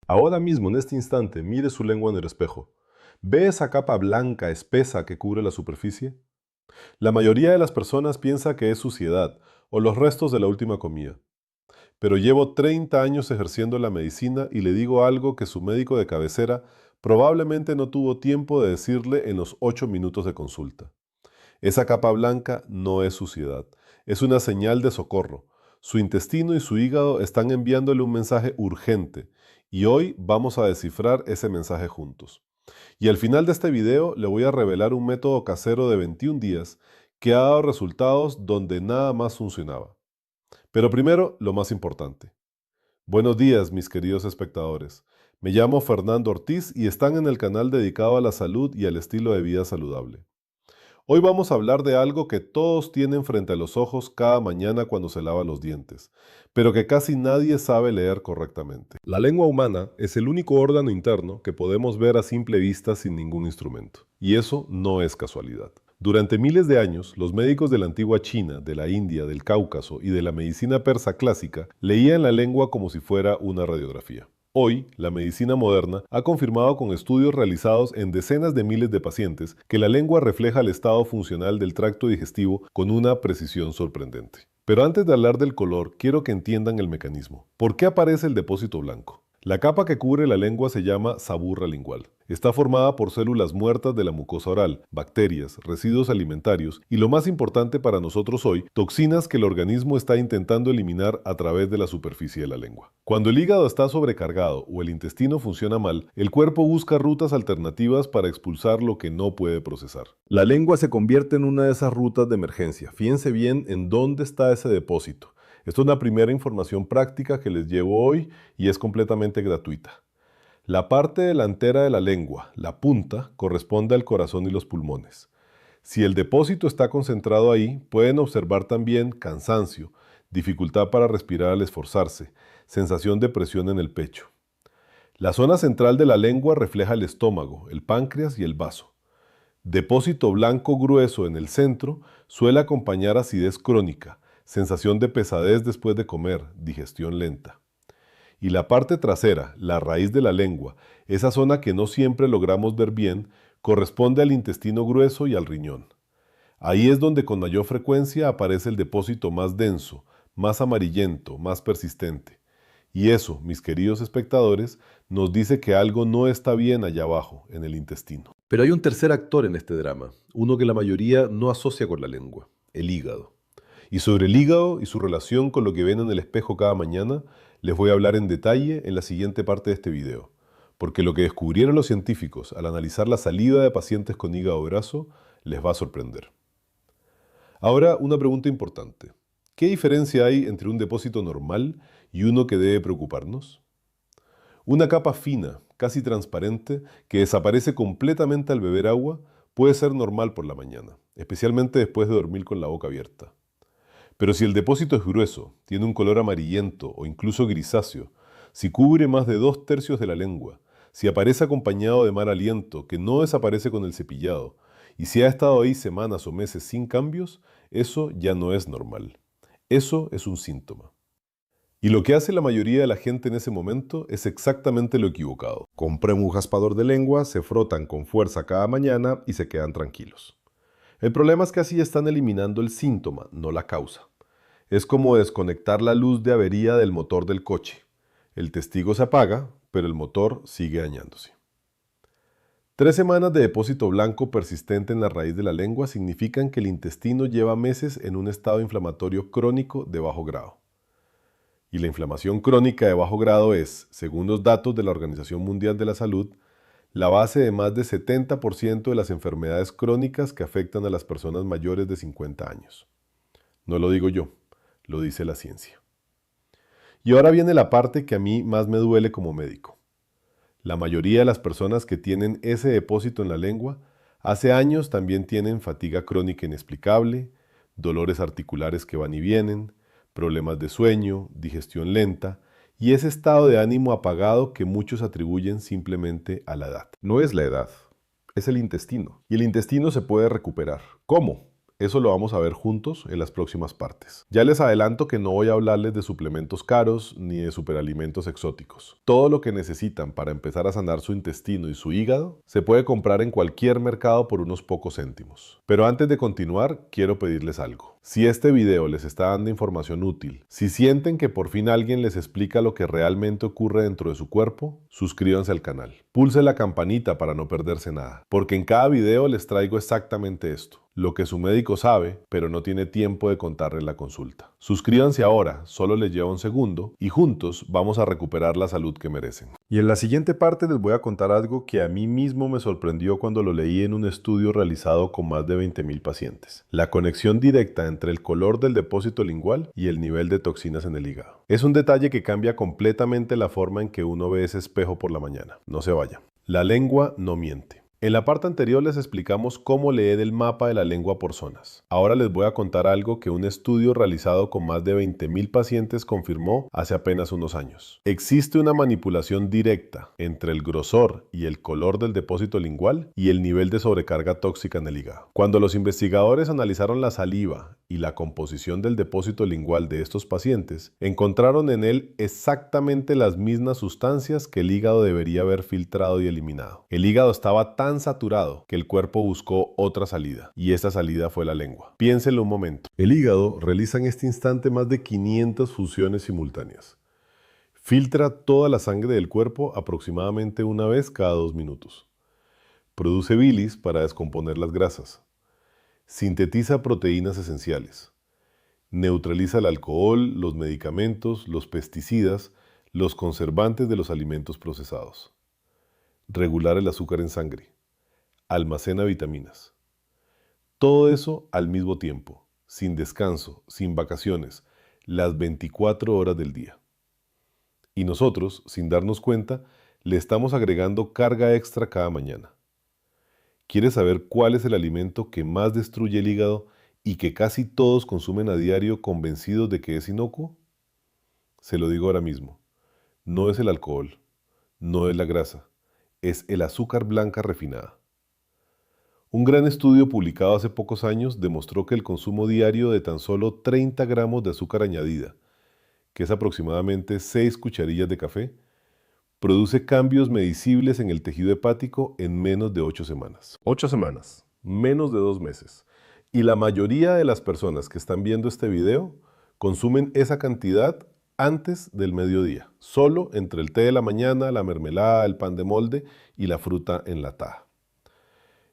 Ahora mismo, en este instante, mire su lengua en el espejo. ¿Ve esa capa blanca, espesa que cubre la superficie? La mayoría de las personas piensa que es suciedad o los restos de la última comida. Pero llevo 30 años ejerciendo la medicina y le digo algo que su médico de cabecera probablemente no tuvo tiempo de decirle en los 8 minutos de consulta. Esa capa blanca no es suciedad, es una señal de socorro. Su intestino y su hígado están enviándole un mensaje urgente y hoy vamos a descifrar ese mensaje juntos. Y al final de este video le voy a revelar un método casero de 21 días que ha dado resultados donde nada más funcionaba. Pero primero, lo más importante. Buenos días, mis queridos espectadores. Me llamo Fernando Ortiz y están en el canal dedicado a la salud y al estilo de vida saludable. Hoy vamos a hablar de algo que todos tienen frente a los ojos cada mañana cuando se lava los dientes, pero que casi nadie sabe leer correctamente. La lengua humana es el único órgano interno que podemos ver a simple vista sin ningún instrumento. Y eso no es casualidad. Durante miles de años, los médicos de la antigua China, de la India, del Cáucaso y de la medicina persa clásica leían la lengua como si fuera una radiografía. Hoy, la medicina moderna ha confirmado con estudios realizados en decenas de miles de pacientes que la lengua refleja el estado funcional del tracto digestivo con una precisión sorprendente. Pero antes de hablar del color, quiero que entiendan el mecanismo. ¿Por qué aparece el depósito blanco? La capa que cubre la lengua se llama saburra lingual. Está formada por células muertas de la mucosa oral, bacterias, residuos alimentarios y, lo más importante para nosotros hoy, toxinas que el organismo está intentando eliminar a través de la superficie de la lengua. Cuando el hígado está sobrecargado o el intestino funciona mal, el cuerpo busca rutas alternativas para expulsar lo que no puede procesar. La lengua se convierte en una de esas rutas de emergencia. Fíjense bien en dónde está ese depósito. Esto es una primera información práctica que les llevo hoy y es completamente gratuita. La parte delantera de la lengua, la punta, corresponde al corazón y los pulmones. Si el depósito está concentrado ahí, pueden observar también cansancio, dificultad para respirar al esforzarse, sensación de presión en el pecho. La zona central de la lengua refleja el estómago, el páncreas y el vaso. Depósito blanco grueso en el centro suele acompañar acidez crónica, sensación de pesadez después de comer, digestión lenta. Y la parte trasera, la raíz de la lengua, esa zona que no siempre logramos ver bien, corresponde al intestino grueso y al riñón. Ahí es donde con mayor frecuencia aparece el depósito más denso, más amarillento, más persistente. Y eso, mis queridos espectadores, nos dice que algo no está bien allá abajo, en el intestino. Pero hay un tercer actor en este drama, uno que la mayoría no asocia con la lengua, el hígado. Y sobre el hígado y su relación con lo que ven en el espejo cada mañana, les voy a hablar en detalle en la siguiente parte de este video, porque lo que descubrieron los científicos al analizar la saliva de pacientes con hígado graso les va a sorprender. Ahora, una pregunta importante. ¿Qué diferencia hay entre un depósito normal y uno que debe preocuparnos? Una capa fina, casi transparente, que desaparece completamente al beber agua, puede ser normal por la mañana, especialmente después de dormir con la boca abierta. Pero si el depósito es grueso, tiene un color amarillento o incluso grisáceo, si cubre más de 2/3 de la lengua, si aparece acompañado de mal aliento que no desaparece con el cepillado, y si ha estado ahí semanas o meses sin cambios, eso ya no es normal. Eso es un síntoma. Y lo que hace la mayoría de la gente en ese momento es exactamente lo equivocado. Compran un raspador de lengua, se frotan con fuerza cada mañana y se quedan tranquilos. El problema es que así están eliminando el síntoma, no la causa. Es como desconectar la luz de avería del motor del coche. El testigo se apaga, pero el motor sigue dañándose. 3 semanas de depósito blanco persistente en la raíz de la lengua significan que el intestino lleva meses en un estado inflamatorio crónico de bajo grado. Y la inflamación crónica de bajo grado es, según los datos de la Organización Mundial de la Salud, la base de más de 70% de las enfermedades crónicas que afectan a las personas mayores de 50 años. No lo digo yo, lo dice la ciencia. Y ahora viene la parte que a mí más me duele como médico. La mayoría de las personas que tienen ese depósito en la lengua, hace años también tienen fatiga crónica inexplicable, dolores articulares que van y vienen, problemas de sueño, digestión lenta y ese estado de ánimo apagado que muchos atribuyen simplemente a la edad. No es la edad, es el intestino. Y el intestino se puede recuperar. ¿Cómo? Eso lo vamos a ver juntos en las próximas partes. Ya les adelanto que no voy a hablarles de suplementos caros ni de superalimentos exóticos. Todo lo que necesitan para empezar a sanar su intestino y su hígado se puede comprar en cualquier mercado por unos pocos céntimos. Pero antes de continuar, quiero pedirles algo. Si este video les está dando información útil, si sienten que por fin alguien les explica lo que realmente ocurre dentro de su cuerpo, suscríbanse al canal. Pulse la campanita para no perderse nada, porque en cada video les traigo exactamente esto. Lo que su médico sabe, pero no tiene tiempo de contarle en la consulta. Suscríbanse ahora, solo les lleva un segundo, y juntos vamos a recuperar la salud que merecen. Y en la siguiente parte les voy a contar algo que a mí mismo me sorprendió cuando lo leí en un estudio realizado con más de 20.000 pacientes. La conexión directa entre el color del depósito lingual y el nivel de toxinas en el hígado. Es un detalle que cambia completamente la forma en que uno ve ese espejo por la mañana. No se vayan. La lengua no miente. En la parte anterior les explicamos cómo leer el mapa de la lengua por zonas. Ahora les voy a contar algo que un estudio realizado con más de 20.000 pacientes confirmó hace apenas unos años. Existe una manipulación directa entre el grosor y el color del depósito lingual y el nivel de sobrecarga tóxica en el hígado. Cuando los investigadores analizaron la saliva y la composición del depósito lingual de estos pacientes, encontraron en él exactamente las mismas sustancias que el hígado debería haber filtrado y eliminado. El hígado estaba tan saturado que el cuerpo buscó otra salida, y esa salida fue la lengua. Piénsenlo un momento. El hígado realiza en este instante más de 500 funciones simultáneas. Filtra toda la sangre del cuerpo aproximadamente una vez cada 2 minutos. Produce bilis para descomponer las grasas. Sintetiza proteínas esenciales. Neutraliza el alcohol, los medicamentos, los pesticidas, los conservantes de los alimentos procesados. Regular el azúcar en sangre. Almacena vitaminas. Todo eso al mismo tiempo, sin descanso, sin vacaciones, las 24 horas del día. Y nosotros, sin darnos cuenta, le estamos agregando carga extra cada mañana. ¿Quieres saber cuál es el alimento que más destruye el hígado y que casi todos consumen a diario convencidos de que es inocuo? Se lo digo ahora mismo. No es el alcohol, no es la grasa, es el azúcar blanca refinada. Un gran estudio publicado hace pocos años demostró que el consumo diario de tan solo 30 gramos de azúcar añadida, que es aproximadamente 6 cucharillas de café, produce cambios medicibles en el tejido hepático en menos de 8 semanas. 8 semanas, menos de 2 meses. Y la mayoría de las personas que están viendo este video consumen esa cantidad antes del mediodía, solo entre el té de la mañana, la mermelada, el pan de molde y la fruta enlatada.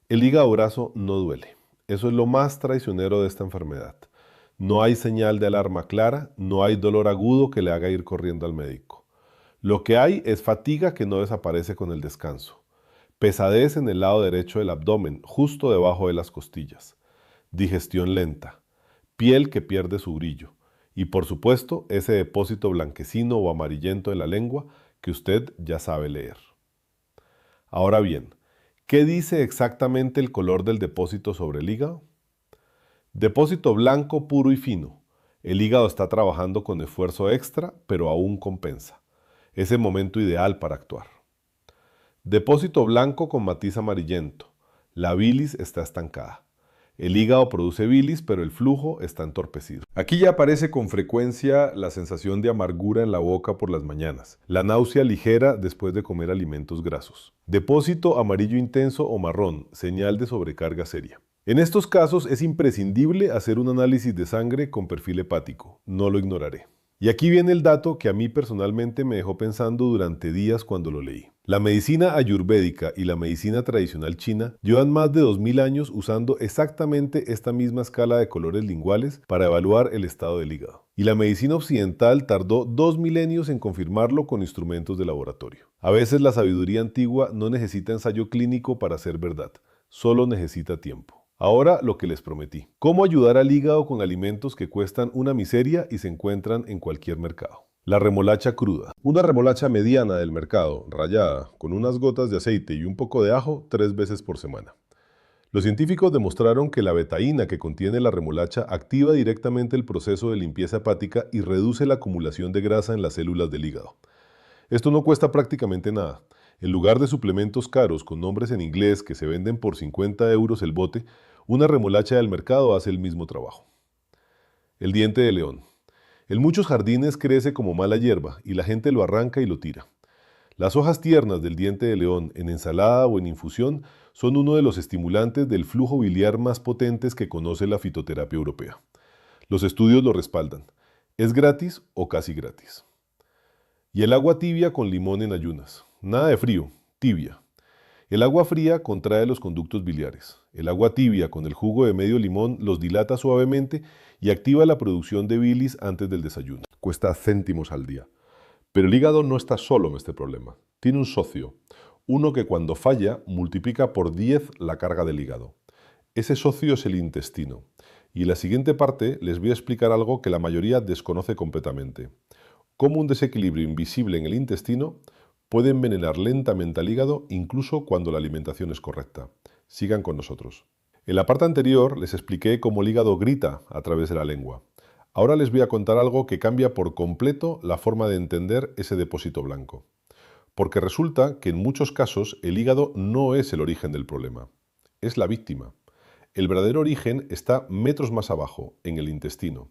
El hígado graso no duele. Eso es lo más traicionero de esta enfermedad. No hay señal de alarma clara, no hay dolor agudo que le haga ir corriendo al médico. Lo que hay es fatiga que no desaparece con el descanso. Pesadez en el lado derecho del abdomen, justo debajo de las costillas. Digestión lenta. Piel que pierde su brillo. Y por supuesto, ese depósito blanquecino o amarillento en la lengua que usted ya sabe leer. Ahora bien, ¿qué dice exactamente el color del depósito sobre el hígado? Depósito blanco, puro y fino. El hígado está trabajando con esfuerzo extra, pero aún compensa. Es el momento ideal para actuar. Depósito blanco con matiz amarillento. La bilis está estancada. El hígado produce bilis, pero el flujo está entorpecido. Aquí ya aparece con frecuencia la sensación de amargura en la boca por las mañanas, la náusea ligera después de comer alimentos grasos. Depósito amarillo intenso o marrón, señal de sobrecarga seria. En estos casos es imprescindible hacer un análisis de sangre con perfil hepático, no lo ignoraré. Y aquí viene el dato que a mí personalmente me dejó pensando durante días cuando lo leí. La medicina ayurvédica y la medicina tradicional china llevan más de 2000 años usando exactamente esta misma escala de colores linguales para evaluar el estado del hígado. Y la medicina occidental tardó 2 milenios en confirmarlo con instrumentos de laboratorio. A veces la sabiduría antigua no necesita ensayo clínico para ser verdad, solo necesita tiempo. Ahora lo que les prometí. ¿Cómo ayudar al hígado con alimentos que cuestan una miseria y se encuentran en cualquier mercado? La remolacha cruda. Una remolacha mediana del mercado, rallada, con unas gotas de aceite y un poco de ajo 3 veces por semana. Los científicos demostraron que la betaína que contiene la remolacha activa directamente el proceso de limpieza hepática y reduce la acumulación de grasa en las células del hígado. Esto no cuesta prácticamente nada. En lugar de suplementos caros con nombres en inglés que se venden por 50 euros el bote, Una remolacha del mercado hace el mismo trabajo. El diente de león. En muchos jardines crece como mala hierba y la gente lo arranca y lo tira. Las hojas tiernas del diente de león en ensalada o en infusión son uno de los estimulantes del flujo biliar más potentes que conoce la fitoterapia europea. Los estudios lo respaldan. Es gratis o casi gratis. Y el agua tibia con limón en ayunas. Nada de frío, tibia. El agua fría contrae los conductos biliares. El agua tibia con el jugo de medio limón los dilata suavemente y activa la producción de bilis antes del desayuno. Cuesta céntimos al día. Pero el hígado no está solo en este problema. Tiene un socio, uno que cuando falla multiplica por 10 la carga del hígado. Ese socio es el intestino. Y en la siguiente parte les voy a explicar algo que la mayoría desconoce completamente. Cómo un desequilibrio invisible en el intestino puede envenenar lentamente al hígado incluso cuando la alimentación es correcta. Sigan con nosotros. En la parte anterior les expliqué cómo el hígado grita a través de la lengua. Ahora les voy a contar algo que cambia por completo la forma de entender ese depósito blanco. Porque resulta que en muchos casos el hígado no es el origen del problema, es la víctima. El verdadero origen está metros más abajo, en el intestino.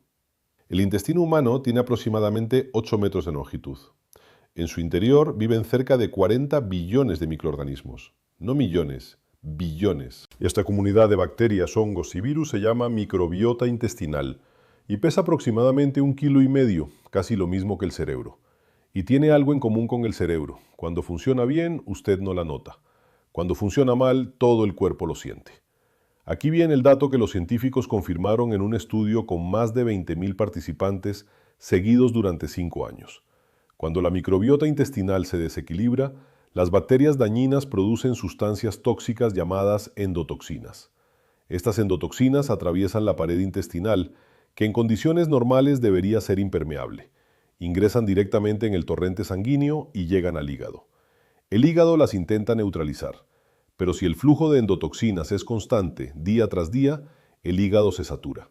El intestino humano tiene aproximadamente 8 metros de longitud. En su interior viven cerca de 40 billones de microorganismos. No millones, billones. Esta comunidad de bacterias, hongos y virus se llama microbiota intestinal y pesa aproximadamente 1,5 kilos, casi lo mismo que el cerebro. Y tiene algo en común con el cerebro. Cuando funciona bien, usted no la nota. Cuando funciona mal, todo el cuerpo lo siente. Aquí viene el dato que los científicos confirmaron en un estudio con más de 20.000 participantes seguidos durante 5 años. Cuando la microbiota intestinal se desequilibra, las bacterias dañinas producen sustancias tóxicas llamadas endotoxinas. Estas endotoxinas atraviesan la pared intestinal, que en condiciones normales debería ser impermeable. Ingresan directamente en el torrente sanguíneo y llegan al hígado. El hígado las intenta neutralizar, pero si el flujo de endotoxinas es constante día tras día, el hígado se satura.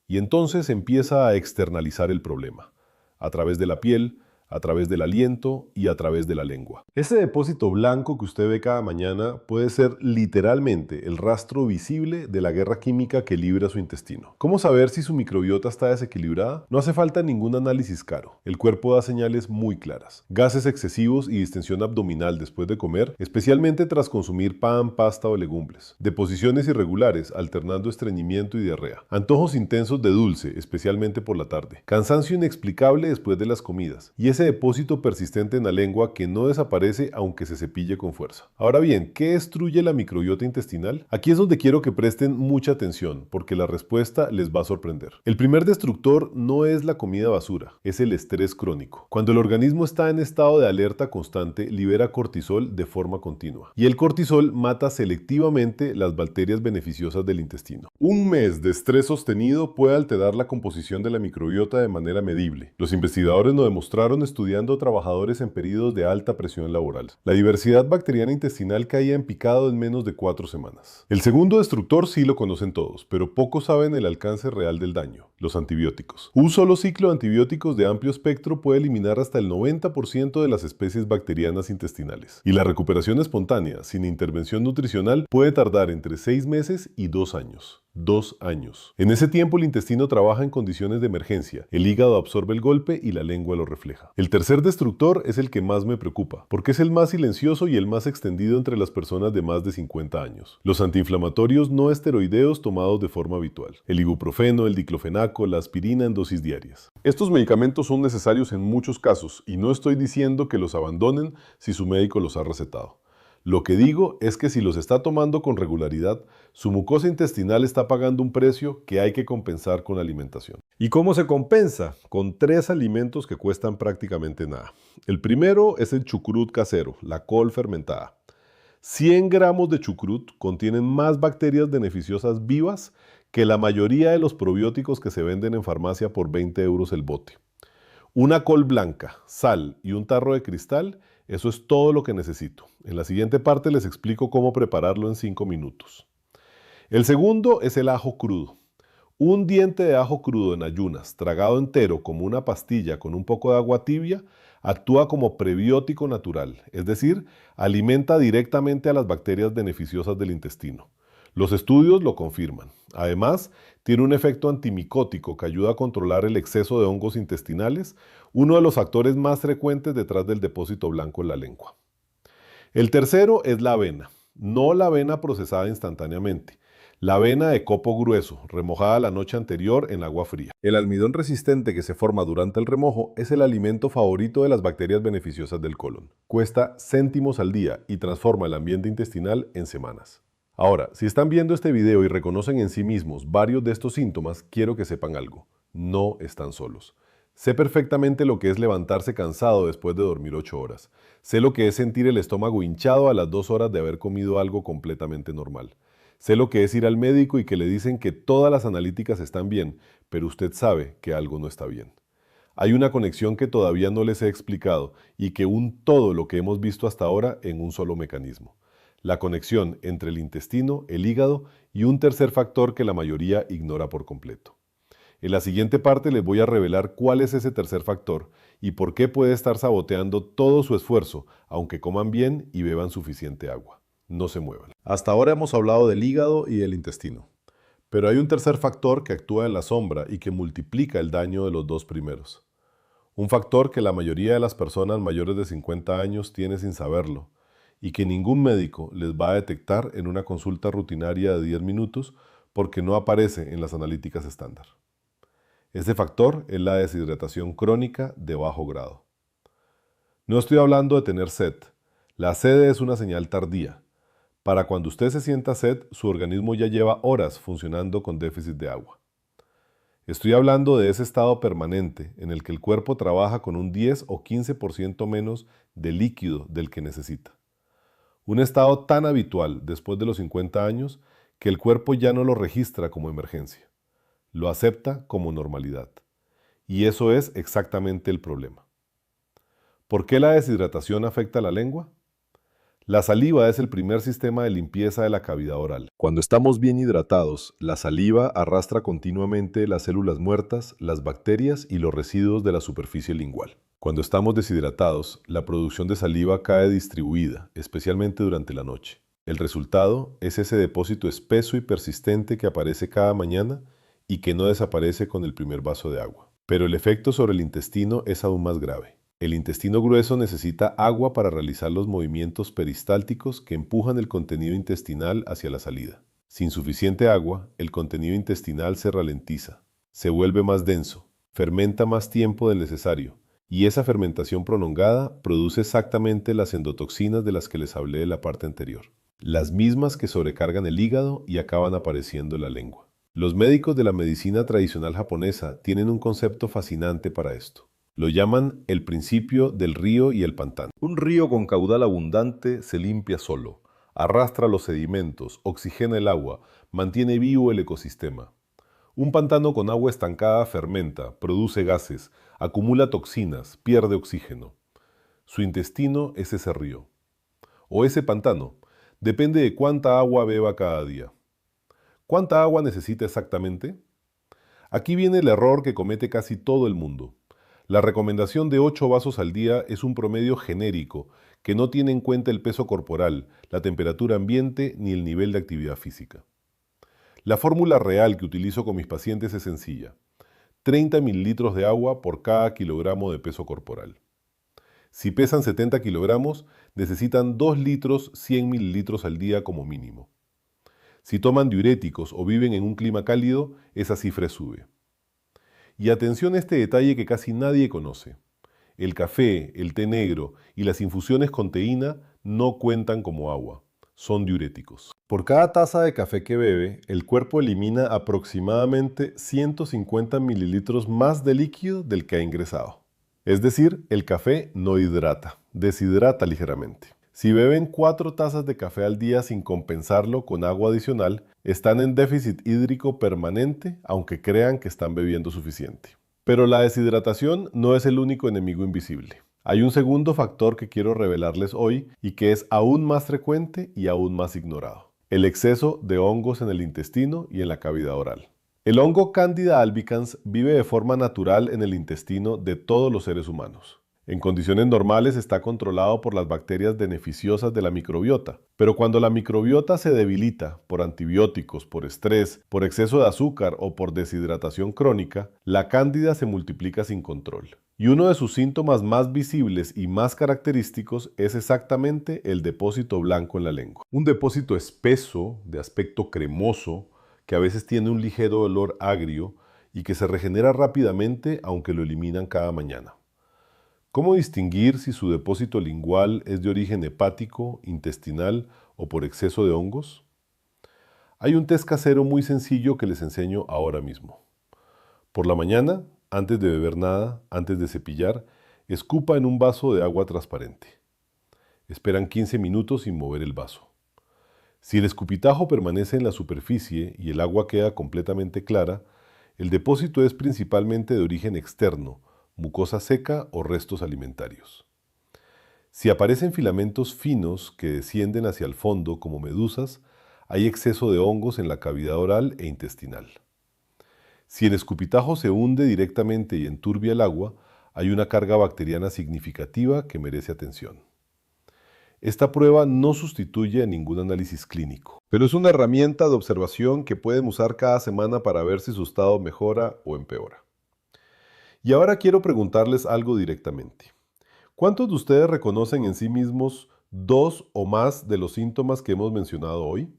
Y entonces empieza a externalizar el problema, a través de la piel, a través del aliento y a través de la lengua. Ese depósito blanco que usted ve cada mañana puede ser literalmente el rastro visible de la guerra química que libra su intestino. ¿Cómo saber si su microbiota está desequilibrada? No hace falta ningún análisis caro. El cuerpo da señales muy claras. Gases excesivos y distensión abdominal después de comer, especialmente tras consumir pan, pasta o legumbres. Deposiciones irregulares, alternando estreñimiento y diarrea. Antojos intensos de dulce, especialmente por la tarde. Cansancio inexplicable después de las comidas. Y ese depósito persistente en la lengua que no desaparece aunque se cepille con fuerza. Ahora bien, ¿qué destruye la microbiota intestinal? Aquí es donde quiero que presten mucha atención, porque la respuesta les va a sorprender. El primer destructor no es la comida basura, es el estrés crónico. Cuando el organismo está en estado de alerta constante, libera cortisol de forma continua. Y el cortisol mata selectivamente las bacterias beneficiosas del intestino. Un mes de estrés sostenido puede alterar la composición de la microbiota de manera medible. Los investigadores lo demostraron estudiando trabajadores en periodos de alta presión laboral. La diversidad bacteriana intestinal caía en picado en menos de 4 semanas. El segundo destructor sí lo conocen todos, pero pocos saben el alcance real del daño: los antibióticos. Un solo ciclo de antibióticos de amplio espectro puede eliminar hasta el 90% de las especies bacterianas intestinales. Y la recuperación espontánea, sin intervención nutricional, puede tardar entre 6 meses y 2 años. 2 años. En ese tiempo el intestino trabaja en condiciones de emergencia, el hígado absorbe el golpe y la lengua lo refleja. El tercer destructor es el que más me preocupa, porque es el más silencioso y el más extendido entre las personas de más de 50 años. Los antiinflamatorios no esteroideos tomados de forma habitual. El ibuprofeno, el diclofenaco, la aspirina en dosis diarias. Estos medicamentos son necesarios en muchos casos y no estoy diciendo que los abandonen si su médico los ha recetado. Lo que digo es que si los está tomando con regularidad, su mucosa intestinal está pagando un precio que hay que compensar con alimentación. ¿Y cómo se compensa? Con 3 alimentos que cuestan prácticamente nada. El primero es el chucrut casero, la col fermentada. 100 gramos de chucrut contienen más bacterias beneficiosas vivas que la mayoría de los probióticos que se venden en farmacia por 20 euros el bote. Una col blanca, sal y un tarro de cristal, eso es todo lo que necesito. En la siguiente parte les explico cómo prepararlo en 5 minutos. El segundo es el ajo crudo. Un diente de ajo crudo en ayunas, tragado entero como una pastilla con un poco de agua tibia, actúa como prebiótico natural, es decir, alimenta directamente a las bacterias beneficiosas del intestino. Los estudios lo confirman. Además, tiene un efecto antimicótico que ayuda a controlar el exceso de hongos intestinales, uno de los factores más frecuentes detrás del depósito blanco en la lengua. El tercero es la avena, no la avena procesada instantáneamente, la avena de copo grueso, remojada la noche anterior en agua fría. El almidón resistente que se forma durante el remojo es el alimento favorito de las bacterias beneficiosas del colon. Cuesta céntimos al día y transforma el ambiente intestinal en semanas. Ahora, si están viendo este video y reconocen en sí mismos varios de estos síntomas, quiero que sepan algo. No están solos. Sé perfectamente lo que es levantarse cansado después de dormir 8 horas. Sé lo que es sentir el estómago hinchado a las 2 horas de haber comido algo completamente normal. Sé lo que es ir al médico y que le dicen que todas las analíticas están bien, pero usted sabe que algo no está bien. Hay una conexión que todavía no les he explicado y que une todo lo que hemos visto hasta ahora en un solo mecanismo. La conexión entre el intestino, el hígado y un tercer factor que la mayoría ignora por completo. En la siguiente parte les voy a revelar cuál es ese tercer factor y por qué puede estar saboteando todo su esfuerzo, aunque coman bien y beban suficiente agua. No se muevan. Hasta ahora hemos hablado del hígado y del intestino, pero hay un tercer factor que actúa en la sombra y que multiplica el daño de los dos primeros. Un factor que la mayoría de las personas mayores de 50 años tiene sin saberlo y que ningún médico les va a detectar en una consulta rutinaria de 10 minutos porque no aparece en las analíticas estándar. Este factor es la deshidratación crónica de bajo grado. No estoy hablando de tener sed. La sed es una señal tardía. Para cuando usted se sienta sed, su organismo ya lleva horas funcionando con déficit de agua. Estoy hablando de ese estado permanente en el que el cuerpo trabaja con un 10 o 15% menos de líquido del que necesita. Un estado tan habitual después de los 50 años que el cuerpo ya no lo registra como emergencia. Lo acepta como normalidad. Y eso es exactamente el problema. ¿Por qué la deshidratación afecta a la lengua? La saliva es el primer sistema de limpieza de la cavidad oral. Cuando estamos bien hidratados, la saliva arrastra continuamente las células muertas, las bacterias y los residuos de la superficie lingual. Cuando estamos deshidratados, la producción de saliva cae distribuida, especialmente durante la noche. El resultado es ese depósito espeso y persistente que aparece cada mañana y que no desaparece con el primer vaso de agua. Pero el efecto sobre el intestino es aún más grave. El intestino grueso necesita agua para realizar los movimientos peristálticos que empujan el contenido intestinal hacia la salida. Sin suficiente agua, el contenido intestinal se ralentiza, se vuelve más denso, fermenta más tiempo del necesario, y esa fermentación prolongada produce exactamente las endotoxinas de las que les hablé en la parte anterior, las mismas que sobrecargan el hígado y acaban apareciendo en la lengua. Los médicos de la medicina tradicional japonesa tienen un concepto fascinante para esto. Lo llaman el principio del río y el pantano. Un río con caudal abundante se limpia solo, arrastra los sedimentos, oxigena el agua, mantiene vivo el ecosistema. Un pantano con agua estancada fermenta, produce gases, acumula toxinas, pierde oxígeno. Su intestino es ese río. O ese pantano. Depende de cuánta agua beba cada día. ¿Cuánta agua necesita exactamente? Aquí viene el error que comete casi todo el mundo. La recomendación de 8 vasos al día es un promedio genérico que no tiene en cuenta el peso corporal, la temperatura ambiente ni el nivel de actividad física. La fórmula real que utilizo con mis pacientes es sencilla. 30 mililitros de agua por cada kilogramo de peso corporal. Si pesan 70 kilogramos, necesitan 2 litros 100 mililitros al día como mínimo. Si toman diuréticos o viven en un clima cálido, esa cifra sube. Y atención a este detalle que casi nadie conoce. El café, el té negro y las infusiones con teína no cuentan como agua, son diuréticos. Por cada taza de café que bebe, el cuerpo elimina aproximadamente 150 mililitros más de líquido del que ha ingresado. Es decir, el café no hidrata, deshidrata ligeramente. Si beben 4 tazas de café al día sin compensarlo con agua adicional, están en déficit hídrico permanente, aunque crean que están bebiendo suficiente. Pero la deshidratación no es el único enemigo invisible. Hay un segundo factor que quiero revelarles hoy y que es aún más frecuente y aún más ignorado. El exceso de hongos en el intestino y en la cavidad oral. El hongo Candida albicans vive de forma natural en el intestino de todos los seres humanos. En condiciones normales está controlado por las bacterias beneficiosas de la microbiota, pero cuando la microbiota se debilita por antibióticos, por estrés, por exceso de azúcar o por deshidratación crónica, la cándida se multiplica sin control. Y uno de sus síntomas más visibles y más característicos es exactamente el depósito blanco en la lengua. Un depósito espeso, de aspecto cremoso, que a veces tiene un ligero olor agrio y que se regenera rápidamente aunque lo eliminan cada mañana. ¿Cómo distinguir si su depósito lingual es de origen hepático, intestinal o por exceso de hongos? Hay un test casero muy sencillo que les enseño ahora mismo. Por la mañana, antes de beber nada, antes de cepillar, escupa en un vaso de agua transparente. Esperan 15 minutos sin mover el vaso. Si el escupitajo permanece en la superficie y el agua queda completamente clara, el depósito es principalmente de origen externo, mucosa seca o restos alimentarios. Si aparecen filamentos finos que descienden hacia el fondo como medusas, hay exceso de hongos en la cavidad oral e intestinal. Si el escupitajo se hunde directamente y enturbia el agua, hay una carga bacteriana significativa que merece atención. Esta prueba no sustituye a ningún análisis clínico, pero es una herramienta de observación que pueden usar cada semana para ver si su estado mejora o empeora. Y ahora quiero preguntarles algo directamente. ¿Cuántos de ustedes reconocen en sí mismos dos o más de los síntomas que hemos mencionado hoy?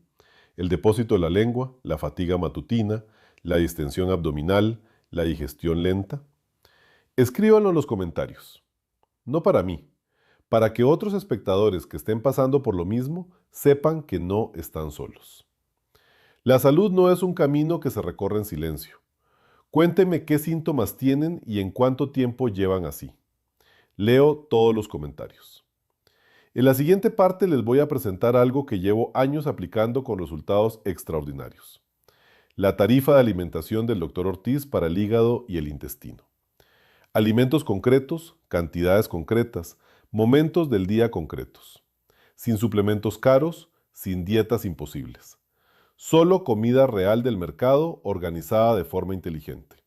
El depósito de la lengua, la fatiga matutina, la distensión abdominal, la digestión lenta. Escríbanlo en los comentarios. No para mí, para que otros espectadores que estén pasando por lo mismo sepan que no están solos. La salud no es un camino que se recorre en silencio. Cuéntenme qué síntomas tienen y en cuánto tiempo llevan así. Leo todos los comentarios. En la siguiente parte les voy a presentar algo que llevo años aplicando con resultados extraordinarios. La tarifa de alimentación del Dr. Ortiz para el hígado y el intestino. Alimentos concretos, cantidades concretas, momentos del día concretos. Sin suplementos caros, sin dietas imposibles. Solo comida real del mercado organizada de forma inteligente.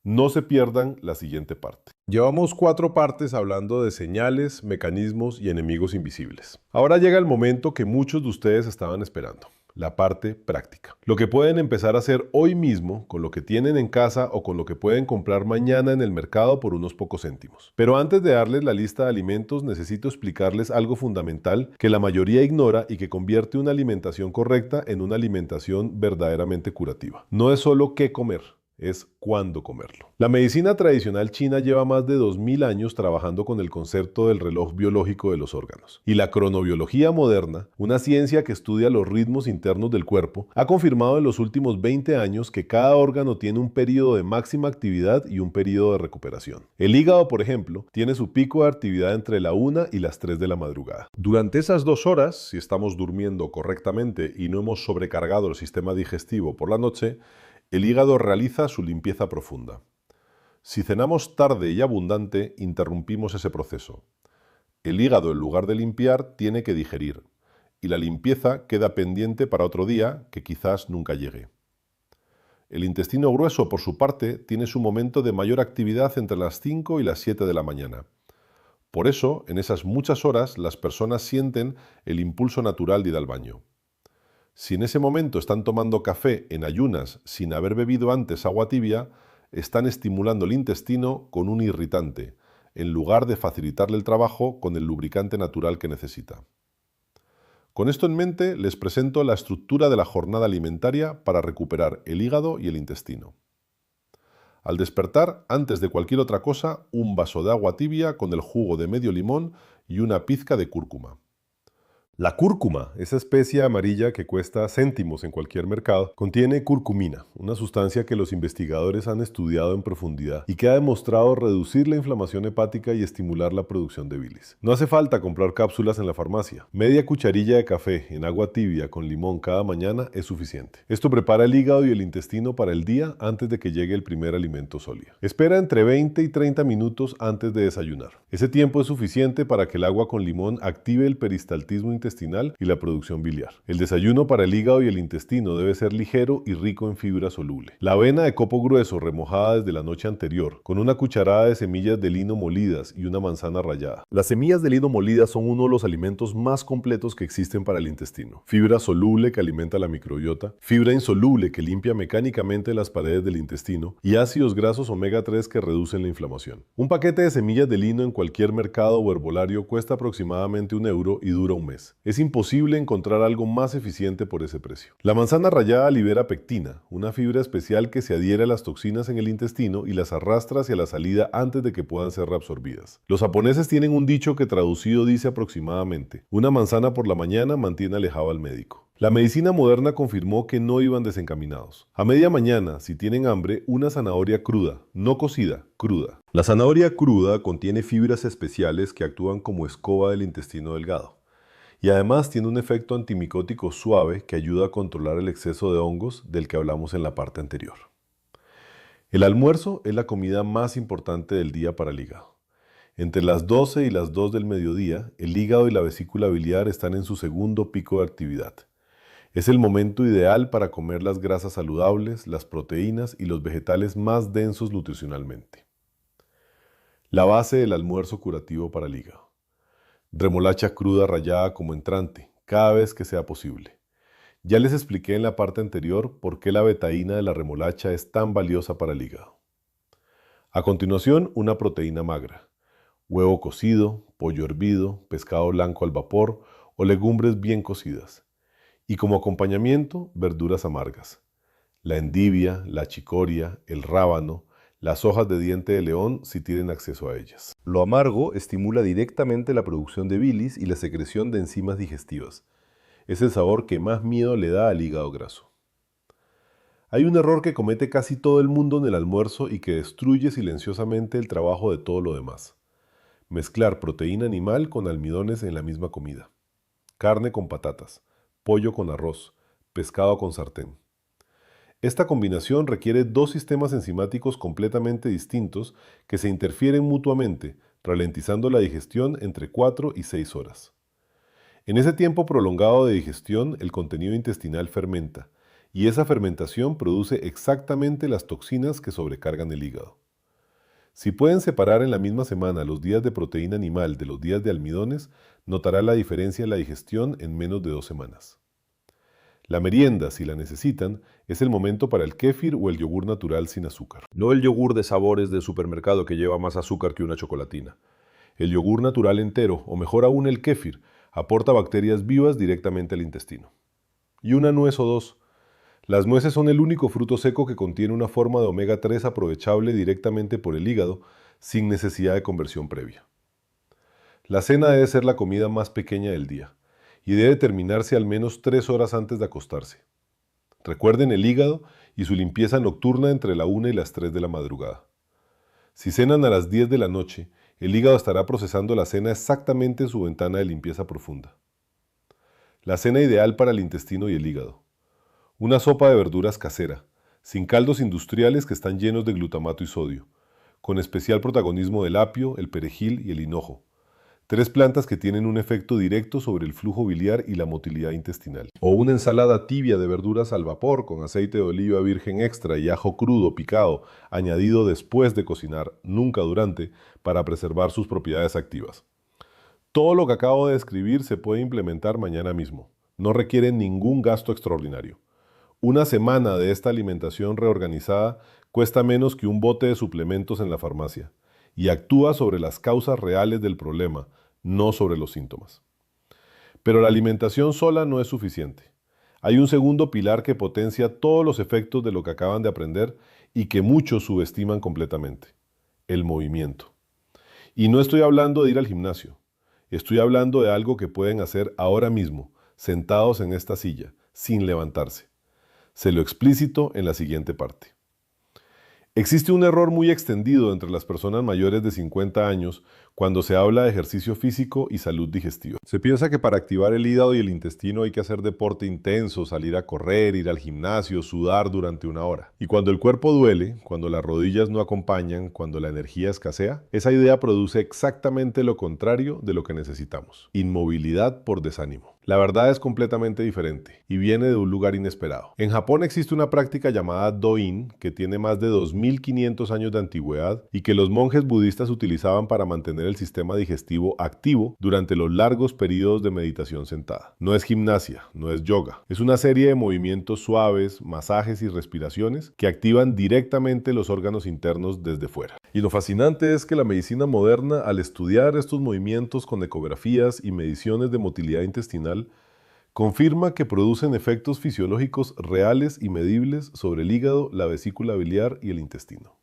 No se pierdan la siguiente parte. Llevamos 4 partes hablando de señales, mecanismos y enemigos invisibles. Ahora llega el momento que muchos de ustedes estaban esperando. La parte práctica. Lo que pueden empezar a hacer hoy mismo con lo que tienen en casa o con lo que pueden comprar mañana en el mercado por unos pocos céntimos. Pero antes de darles la lista de alimentos, necesito explicarles algo fundamental que la mayoría ignora y que convierte una alimentación correcta en una alimentación verdaderamente curativa. No es solo qué comer, es cuándo comerlo. La medicina tradicional china lleva más de 2000 años trabajando con el concepto del reloj biológico de los órganos. Y la cronobiología moderna, una ciencia que estudia los ritmos internos del cuerpo, ha confirmado en los últimos 20 años que cada órgano tiene un periodo de máxima actividad y un periodo de recuperación. El hígado, por ejemplo, tiene su pico de actividad entre la 1 y las 3 de la madrugada. Durante esas 2 horas, si estamos durmiendo correctamente y no hemos sobrecargado el sistema digestivo por la noche, el hígado realiza su limpieza profunda. Si cenamos tarde y abundante, interrumpimos ese proceso. El hígado, en lugar de limpiar, tiene que digerir, y la limpieza queda pendiente para otro día que quizás nunca llegue. El intestino grueso, por su parte, tiene su momento de mayor actividad entre las 5 y las 7 de la mañana. Por eso, en esas muchas horas, las personas sienten el impulso natural de ir al baño. Si en ese momento están tomando café en ayunas sin haber bebido antes agua tibia, están estimulando el intestino con un irritante, en lugar de facilitarle el trabajo con el lubricante natural que necesita. Con esto en mente, les presento la estructura de la jornada alimentaria para recuperar el hígado y el intestino. Al despertar, antes de cualquier otra cosa, un vaso de agua tibia con el jugo de medio limón y una pizca de cúrcuma. La cúrcuma, esa especia amarilla que cuesta céntimos en cualquier mercado, contiene curcumina, una sustancia que los investigadores han estudiado en profundidad y que ha demostrado reducir la inflamación hepática y estimular la producción de bilis. No hace falta comprar cápsulas en la farmacia. Media cucharilla de café en agua tibia con limón cada mañana es suficiente. Esto prepara el hígado y el intestino para el día antes de que llegue el primer alimento sólido. Espera entre 20 y 30 minutos antes de desayunar. Ese tiempo es suficiente para que el agua con limón active el peristaltismo intestinal intestinal y la producción biliar. El desayuno para el hígado y el intestino debe ser ligero y rico en fibra soluble. La avena de copo grueso remojada desde la noche anterior, con una cucharada de semillas de lino molidas y una manzana rallada. Las semillas de lino molidas son uno de los alimentos más completos que existen para el intestino. Fibra soluble que alimenta la microbiota, fibra insoluble que limpia mecánicamente las paredes del intestino y ácidos grasos omega 3 que reducen la inflamación. Un paquete de semillas de lino en cualquier mercado o herbolario cuesta aproximadamente €1 y dura un mes. Es imposible encontrar algo más eficiente por ese precio. La manzana rallada libera pectina, una fibra especial que se adhiere a las toxinas en el intestino y las arrastra hacia la salida antes de que puedan ser reabsorbidas. Los japoneses tienen un dicho que traducido dice aproximadamente: una manzana por la mañana mantiene alejado al médico. La medicina moderna confirmó que no iban desencaminados. A media mañana, si tienen hambre, una zanahoria cruda, no cocida, cruda. La zanahoria cruda contiene fibras especiales que actúan como escoba del intestino delgado. Y además tiene un efecto antimicótico suave que ayuda a controlar el exceso de hongos del que hablamos en la parte anterior. El almuerzo es la comida más importante del día para el hígado. Entre las 12 y las 2 del mediodía, el hígado y la vesícula biliar están en su segundo pico de actividad. Es el momento ideal para comer las grasas saludables, las proteínas y los vegetales más densos nutricionalmente. La base del almuerzo curativo para el hígado. Remolacha cruda rallada como entrante, cada vez que sea posible. Ya les expliqué en la parte anterior por qué la betaína de la remolacha es tan valiosa para el hígado. A continuación, una proteína magra. Huevo cocido, pollo hervido, pescado blanco al vapor o legumbres bien cocidas. Y como acompañamiento, verduras amargas. La endivia, la chicoria, el rábano, las hojas de diente de león si tienen acceso a ellas. Lo amargo estimula directamente la producción de bilis y la secreción de enzimas digestivas. Es el sabor que más miedo le da al hígado graso. Hay un error que comete casi todo el mundo en el almuerzo y que destruye silenciosamente el trabajo de todo lo demás. Mezclar proteína animal con almidones en la misma comida. Carne con patatas. Pollo con arroz, pescado con sartén. Esta combinación requiere dos sistemas enzimáticos completamente distintos que se interfieren mutuamente, ralentizando la digestión entre 4 y 6 horas. En ese tiempo prolongado de digestión, el contenido intestinal fermenta, y esa fermentación produce exactamente las toxinas que sobrecargan el hígado. Si pueden separar en la misma semana los días de proteína animal de los días de almidones, notará la diferencia en la digestión en menos de 2 semanas. La merienda, si la necesitan, es el momento para el kéfir o el yogur natural sin azúcar. No el yogur de sabores de supermercado que lleva más azúcar que una chocolatina. El yogur natural entero, o mejor aún el kéfir, aporta bacterias vivas directamente al intestino. Y una nuez o dos. Las nueces son el único fruto seco que contiene una forma de omega 3 aprovechable directamente por el hígado, sin necesidad de conversión previa. La cena debe ser la comida más pequeña del día, y debe terminarse al menos 3 horas antes de acostarse. Recuerden el hígado y su limpieza nocturna entre la 1 y las 3 de la madrugada. Si cenan a las 10 de la noche, el hígado estará procesando la cena exactamente en su ventana de limpieza profunda. La cena ideal para el intestino y el hígado. Una sopa de verduras casera, sin caldos industriales que están llenos de glutamato y sodio, con especial protagonismo del apio, el perejil y el hinojo. 3 plantas que tienen un efecto directo sobre el flujo biliar y la motilidad intestinal. O una ensalada tibia de verduras al vapor con aceite de oliva virgen extra y ajo crudo picado, añadido después de cocinar, nunca durante, para preservar sus propiedades activas. Todo lo que acabo de describir se puede implementar mañana mismo. No requiere ningún gasto extraordinario. Una semana de esta alimentación reorganizada cuesta menos que un bote de suplementos en la farmacia y actúa sobre las causas reales del problema, no sobre los síntomas. Pero la alimentación sola no es suficiente. Hay un segundo pilar que potencia todos los efectos de lo que acaban de aprender y que muchos subestiman completamente: el movimiento. Y no estoy hablando de ir al gimnasio. Estoy hablando de algo que pueden hacer ahora mismo, sentados en esta silla, sin levantarse. Se lo explícito en la siguiente parte. Existe un error muy extendido entre las personas mayores de 50 años cuando se habla de ejercicio físico y salud digestiva. Se piensa que para activar el hígado y el intestino hay que hacer deporte intenso, salir a correr, ir al gimnasio, sudar durante una hora. Y cuando el cuerpo duele, cuando las rodillas no acompañan, cuando la energía escasea, esa idea produce exactamente lo contrario de lo que necesitamos: inmovilidad por desánimo. La verdad es completamente diferente y viene de un lugar inesperado. En Japón existe una práctica llamada Do-in que tiene más de 2500 años de antigüedad y que los monjes budistas utilizaban para mantener el sistema digestivo activo durante los largos periodos de meditación sentada. No es gimnasia, no es yoga, es una serie de movimientos suaves, masajes y respiraciones que activan directamente los órganos internos desde fuera. Y lo fascinante es que la medicina moderna, al estudiar estos movimientos con ecografías y mediciones de motilidad intestinal, confirma que producen efectos fisiológicos reales y medibles sobre el hígado, la vesícula biliar y el intestino.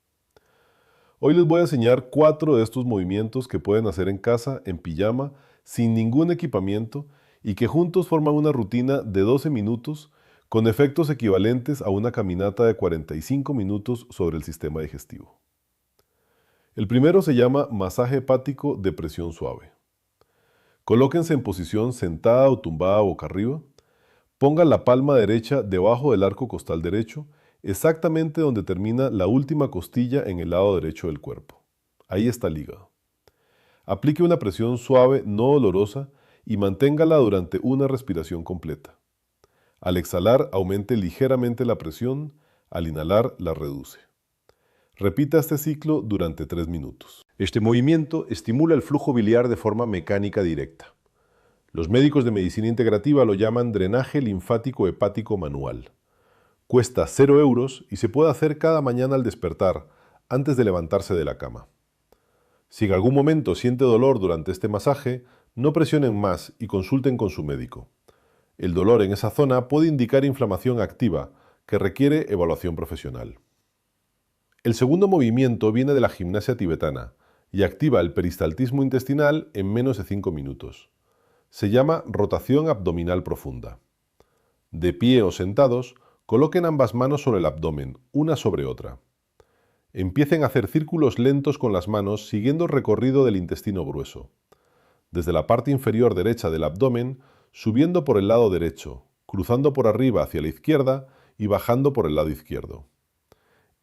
Hoy les voy a enseñar 4 de estos movimientos que pueden hacer en casa, en pijama, sin ningún equipamiento y que juntos forman una rutina de 12 minutos con efectos equivalentes a una caminata de 45 minutos sobre el sistema digestivo. El primero se llama masaje hepático de presión suave. Colóquense en posición sentada o tumbada boca arriba. Pongan la palma derecha debajo del arco costal derecho, exactamente donde termina la última costilla en el lado derecho del cuerpo. Ahí está el hígado. Aplique una presión suave, no dolorosa, y manténgala durante una respiración completa. Al exhalar, aumente ligeramente la presión, al inhalar, la reduce. Repita este ciclo durante 3 minutos. Este movimiento estimula el flujo biliar de forma mecánica directa. Los médicos de medicina integrativa lo llaman drenaje linfático hepático manual. Cuesta 0 euros y se puede hacer cada mañana al despertar, antes de levantarse de la cama. Si en algún momento siente dolor durante este masaje, no presionen más y consulten con su médico. El dolor en esa zona puede indicar inflamación activa, que requiere evaluación profesional. El segundo movimiento viene de la gimnasia tibetana y activa el peristaltismo intestinal en menos de 5 minutos. Se llama rotación abdominal profunda. De pie o sentados, coloquen ambas manos sobre el abdomen, una sobre otra. Empiecen a hacer círculos lentos con las manos siguiendo el recorrido del intestino grueso. Desde la parte inferior derecha del abdomen, subiendo por el lado derecho, cruzando por arriba hacia la izquierda y bajando por el lado izquierdo.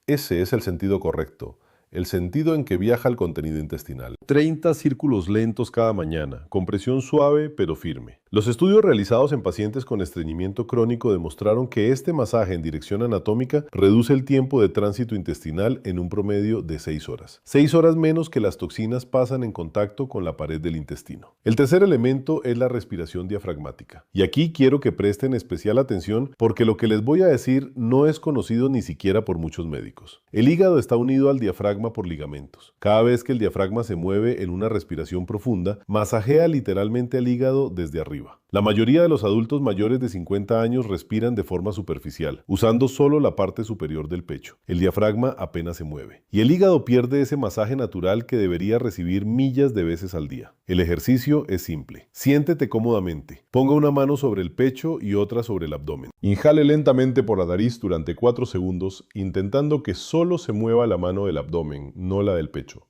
Ese es el sentido correcto, el sentido en que viaja el contenido intestinal. 30 círculos lentos cada mañana, con presión suave pero firme. Los estudios realizados en pacientes con estreñimiento crónico demostraron que este masaje en dirección anatómica reduce el tiempo de tránsito intestinal en un promedio de 6 horas. 6 horas menos que las toxinas pasan en contacto con la pared del intestino. El tercer elemento es la respiración diafragmática. Y aquí quiero que presten especial atención porque lo que les voy a decir no es conocido ni siquiera por muchos médicos. El hígado está unido al diafragma por ligamentos. Cada vez que el diafragma se mueve en una respiración profunda, masajea literalmente al hígado desde arriba. La mayoría de los adultos mayores de 50 años respiran de forma superficial, usando solo la parte superior del pecho. El diafragma apenas se mueve. Y el hígado pierde ese masaje natural que debería recibir millas de veces al día. El ejercicio es simple. Siéntete cómodamente. Ponga una mano sobre el pecho y otra sobre el abdomen. Inhale lentamente por la nariz durante 4 segundos, intentando que solo se mueva la mano del abdomen, no la del pecho.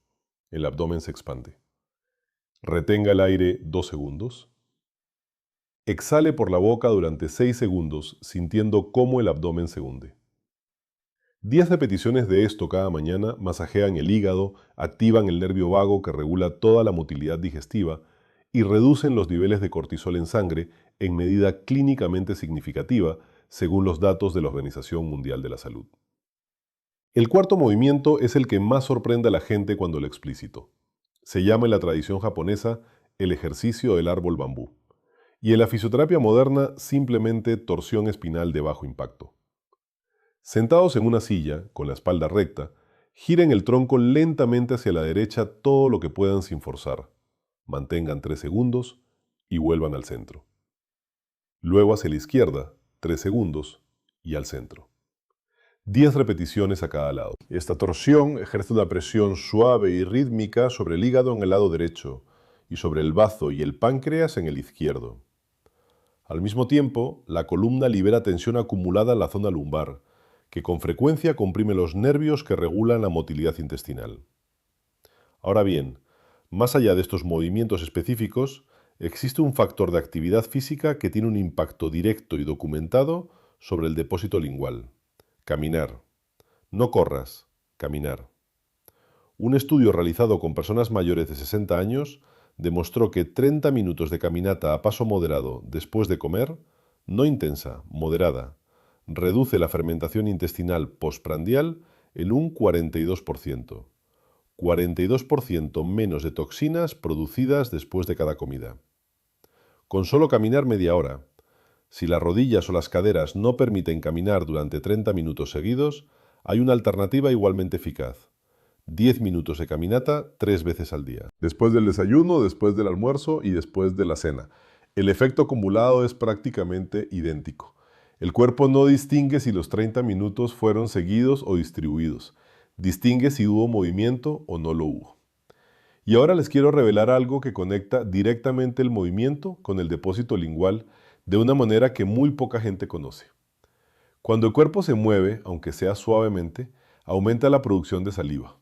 El abdomen se expande. Retenga el aire 2 segundos. Exhale por la boca durante 6 segundos, sintiendo cómo el abdomen se hunde. 10 repeticiones de esto cada mañana masajean el hígado, activan el nervio vago que regula toda la motilidad digestiva y reducen los niveles de cortisol en sangre en medida clínicamente significativa, según los datos de la Organización Mundial de la Salud. El cuarto movimiento es el que más sorprende a la gente cuando lo explícito. Se llama en la tradición japonesa el ejercicio del árbol bambú y en la fisioterapia moderna simplemente torsión espinal de bajo impacto. Sentados en una silla, con la espalda recta, giren el tronco lentamente hacia la derecha todo lo que puedan sin forzar. Mantengan 3 segundos y vuelvan al centro. Luego hacia la izquierda, 3 segundos y al centro. 10 repeticiones a cada lado. Esta torsión ejerce una presión suave y rítmica sobre el hígado en el lado derecho y sobre el bazo y el páncreas en el izquierdo. Al mismo tiempo, la columna libera tensión acumulada en la zona lumbar, que con frecuencia comprime los nervios que regulan la motilidad intestinal. Ahora bien, Más allá de estos movimientos específicos, existe un factor de actividad física que tiene un impacto directo y documentado sobre el depósito lingual. Caminar. No corras, caminar. Un estudio realizado con personas mayores de 60 años demostró que 30 minutos de caminata a paso moderado después de comer, no intensa, moderada, reduce la fermentación intestinal postprandial en un 42%. 42% menos de toxinas producidas después de cada comida. Con solo caminar media hora. Si las rodillas o las caderas no permiten caminar durante 30 minutos seguidos, hay una alternativa igualmente eficaz. 10 minutos de caminata 3 veces al día. Después del desayuno, después del almuerzo y después de la cena. El efecto acumulado es prácticamente idéntico. El cuerpo no distingue si los 30 minutos fueron seguidos o distribuidos. Distingue si hubo movimiento o no lo hubo. Y ahora les quiero revelar algo que conecta directamente el movimiento con el depósito lingual de una manera que muy poca gente conoce. Cuando el cuerpo se mueve, aunque sea suavemente, aumenta la producción de saliva.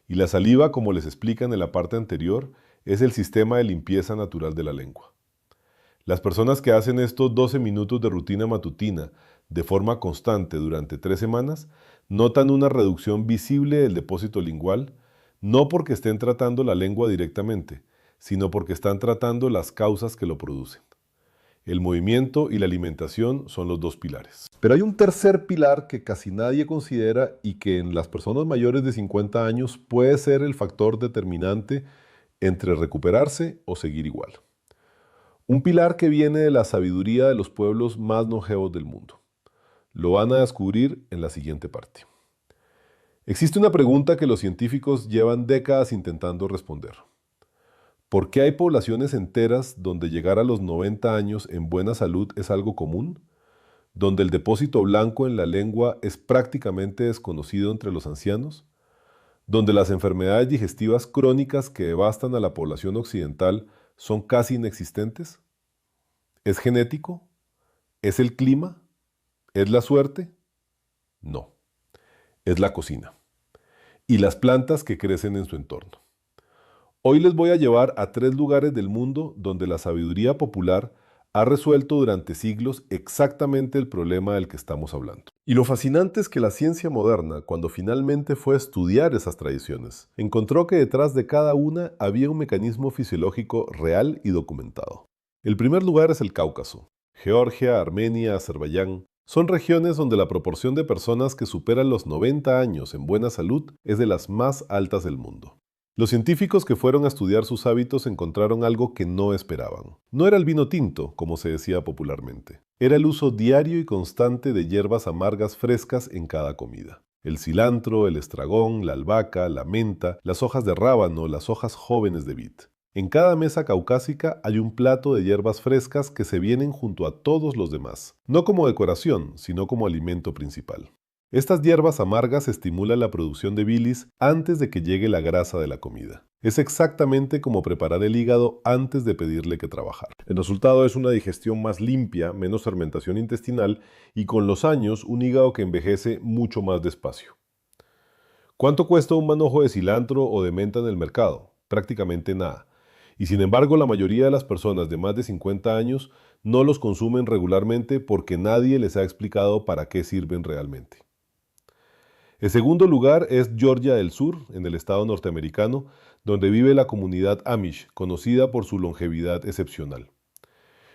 Y la saliva, como les explican en la parte anterior, es el sistema de limpieza natural de la lengua. Las personas que hacen estos 12 minutos de rutina matutina de forma constante durante 3 semanas notan una reducción visible del depósito lingual, no porque estén tratando la lengua directamente, sino porque están tratando las causas que lo producen. El movimiento y la alimentación son los dos pilares. Pero hay un tercer pilar que casi nadie considera y que en las personas mayores de 50 años puede ser el factor determinante entre recuperarse o seguir igual. Un pilar que viene de la sabiduría de los pueblos más longevos del mundo. Lo van a descubrir en la siguiente parte. Existe una pregunta que los científicos llevan décadas intentando responder. ¿Por qué hay poblaciones enteras donde llegar a los 90 años en buena salud es algo común? ¿Donde el depósito blanco en la lengua es prácticamente desconocido entre los ancianos? ¿Donde las enfermedades digestivas crónicas que devastan a la población occidental son casi inexistentes? ¿Es genético? ¿Es el clima? ¿Es la suerte? No. Es la cocina. Y las plantas que crecen en su entorno. Hoy les voy a llevar a 3 lugares del mundo donde la sabiduría popular ha resuelto durante siglos exactamente el problema del que estamos hablando. Y lo fascinante es que la ciencia moderna, cuando finalmente fue a estudiar esas tradiciones, encontró que detrás de cada una había un mecanismo fisiológico real y documentado. El primer lugar es el Cáucaso. Georgia, Armenia, Azerbaiyán son regiones donde la proporción de personas que superan los 90 años en buena salud es de las más altas del mundo. Los científicos que fueron a estudiar sus hábitos encontraron algo que no esperaban. No era el vino tinto, como se decía popularmente. Era el uso diario y constante de hierbas amargas frescas en cada comida. El cilantro, el estragón, la albahaca, la menta, las hojas de rábano, las hojas jóvenes de vid. En cada mesa caucásica hay un plato de hierbas frescas que se vienen junto a todos los demás, no como decoración, sino como alimento principal. Estas hierbas amargas estimulan la producción de bilis antes de que llegue la grasa de la comida. Es exactamente como preparar el hígado antes de pedirle que trabajara. El resultado es una digestión más limpia, menos fermentación intestinal y con los años un hígado que envejece mucho más despacio. ¿Cuánto cuesta un manojo de cilantro o de menta en el mercado? Prácticamente nada. Y sin embargo, la mayoría de las personas de más de 50 años no los consumen regularmente porque nadie les ha explicado para qué sirven realmente. El segundo lugar es Georgia del Sur, en el estado norteamericano, donde vive la comunidad Amish, conocida por su longevidad excepcional.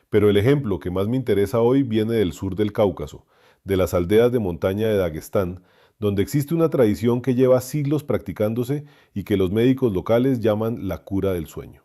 Pero el ejemplo que más me interesa hoy viene del sur del Cáucaso, de las aldeas de montaña de Daguestán, donde existe una tradición que lleva siglos practicándose y que los médicos locales llaman la cura del sueño.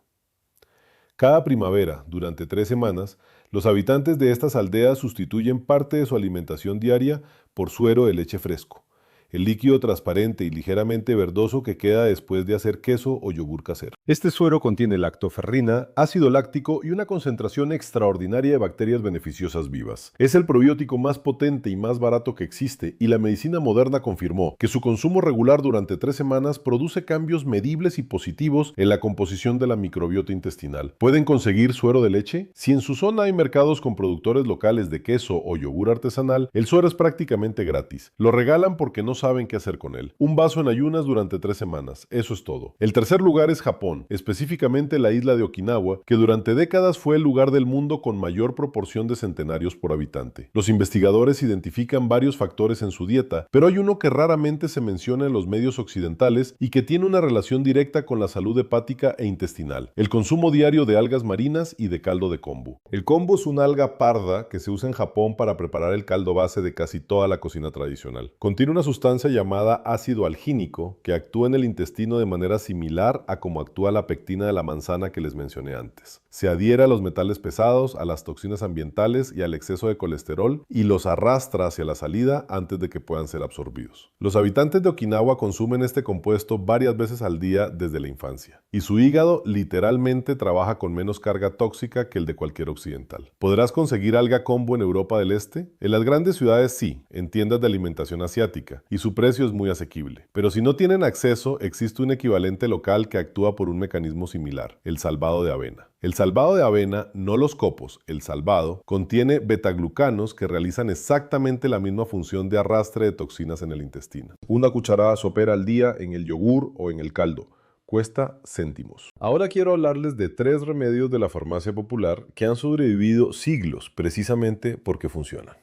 Cada primavera, durante 3 semanas, los habitantes de estas aldeas sustituyen parte de su alimentación diaria por suero de leche fresco, el líquido transparente y ligeramente verdoso que queda después de hacer queso o yogur casero. Este suero contiene lactoferrina, ácido láctico y una concentración extraordinaria de bacterias beneficiosas vivas. Es el probiótico más potente y más barato que existe y la medicina moderna confirmó que su consumo regular durante 3 semanas produce cambios medibles y positivos en la composición de la microbiota intestinal. ¿Pueden conseguir suero de leche? Si en su zona hay mercados con productores locales de queso o yogur artesanal, el suero es prácticamente gratis. Lo regalan porque no saben qué hacer con él. Un vaso en ayunas durante 3 semanas, eso es todo. El tercer lugar es Japón, específicamente la isla de Okinawa, que durante décadas fue el lugar del mundo con mayor proporción de centenarios por habitante. Los investigadores identifican varios factores en su dieta, pero hay uno que raramente se menciona en los medios occidentales y que tiene una relación directa con la salud hepática e intestinal: el consumo diario de algas marinas y de caldo de kombu. El kombu es una alga parda que se usa en Japón para preparar el caldo base de casi toda la cocina tradicional. Contiene una sustancia llamada ácido algínico que actúa en el intestino de manera similar a como actúa la pectina de la manzana que les mencioné antes. Se adhiere a los metales pesados, a las toxinas ambientales y al exceso de colesterol y los arrastra hacia la salida antes de que puedan ser absorbidos. Los habitantes de Okinawa consumen este compuesto varias veces al día desde la infancia, y su hígado literalmente trabaja con menos carga tóxica que el de cualquier occidental. ¿Podrás conseguir alga kombu en Europa del Este? En las grandes ciudades sí, en tiendas de alimentación asiática, y su precio es muy asequible. Pero si no tienen acceso, existe un equivalente local que actúa por un mecanismo similar: el salvado de avena. El salvado de avena, no los copos, el salvado, contiene betaglucanos que realizan exactamente la misma función de arrastre de toxinas en el intestino. Una cucharada sopera al día en el yogur o en el caldo. Cuesta céntimos. Ahora quiero hablarles de 3 remedios de la farmacia popular que han sobrevivido siglos precisamente porque funcionan.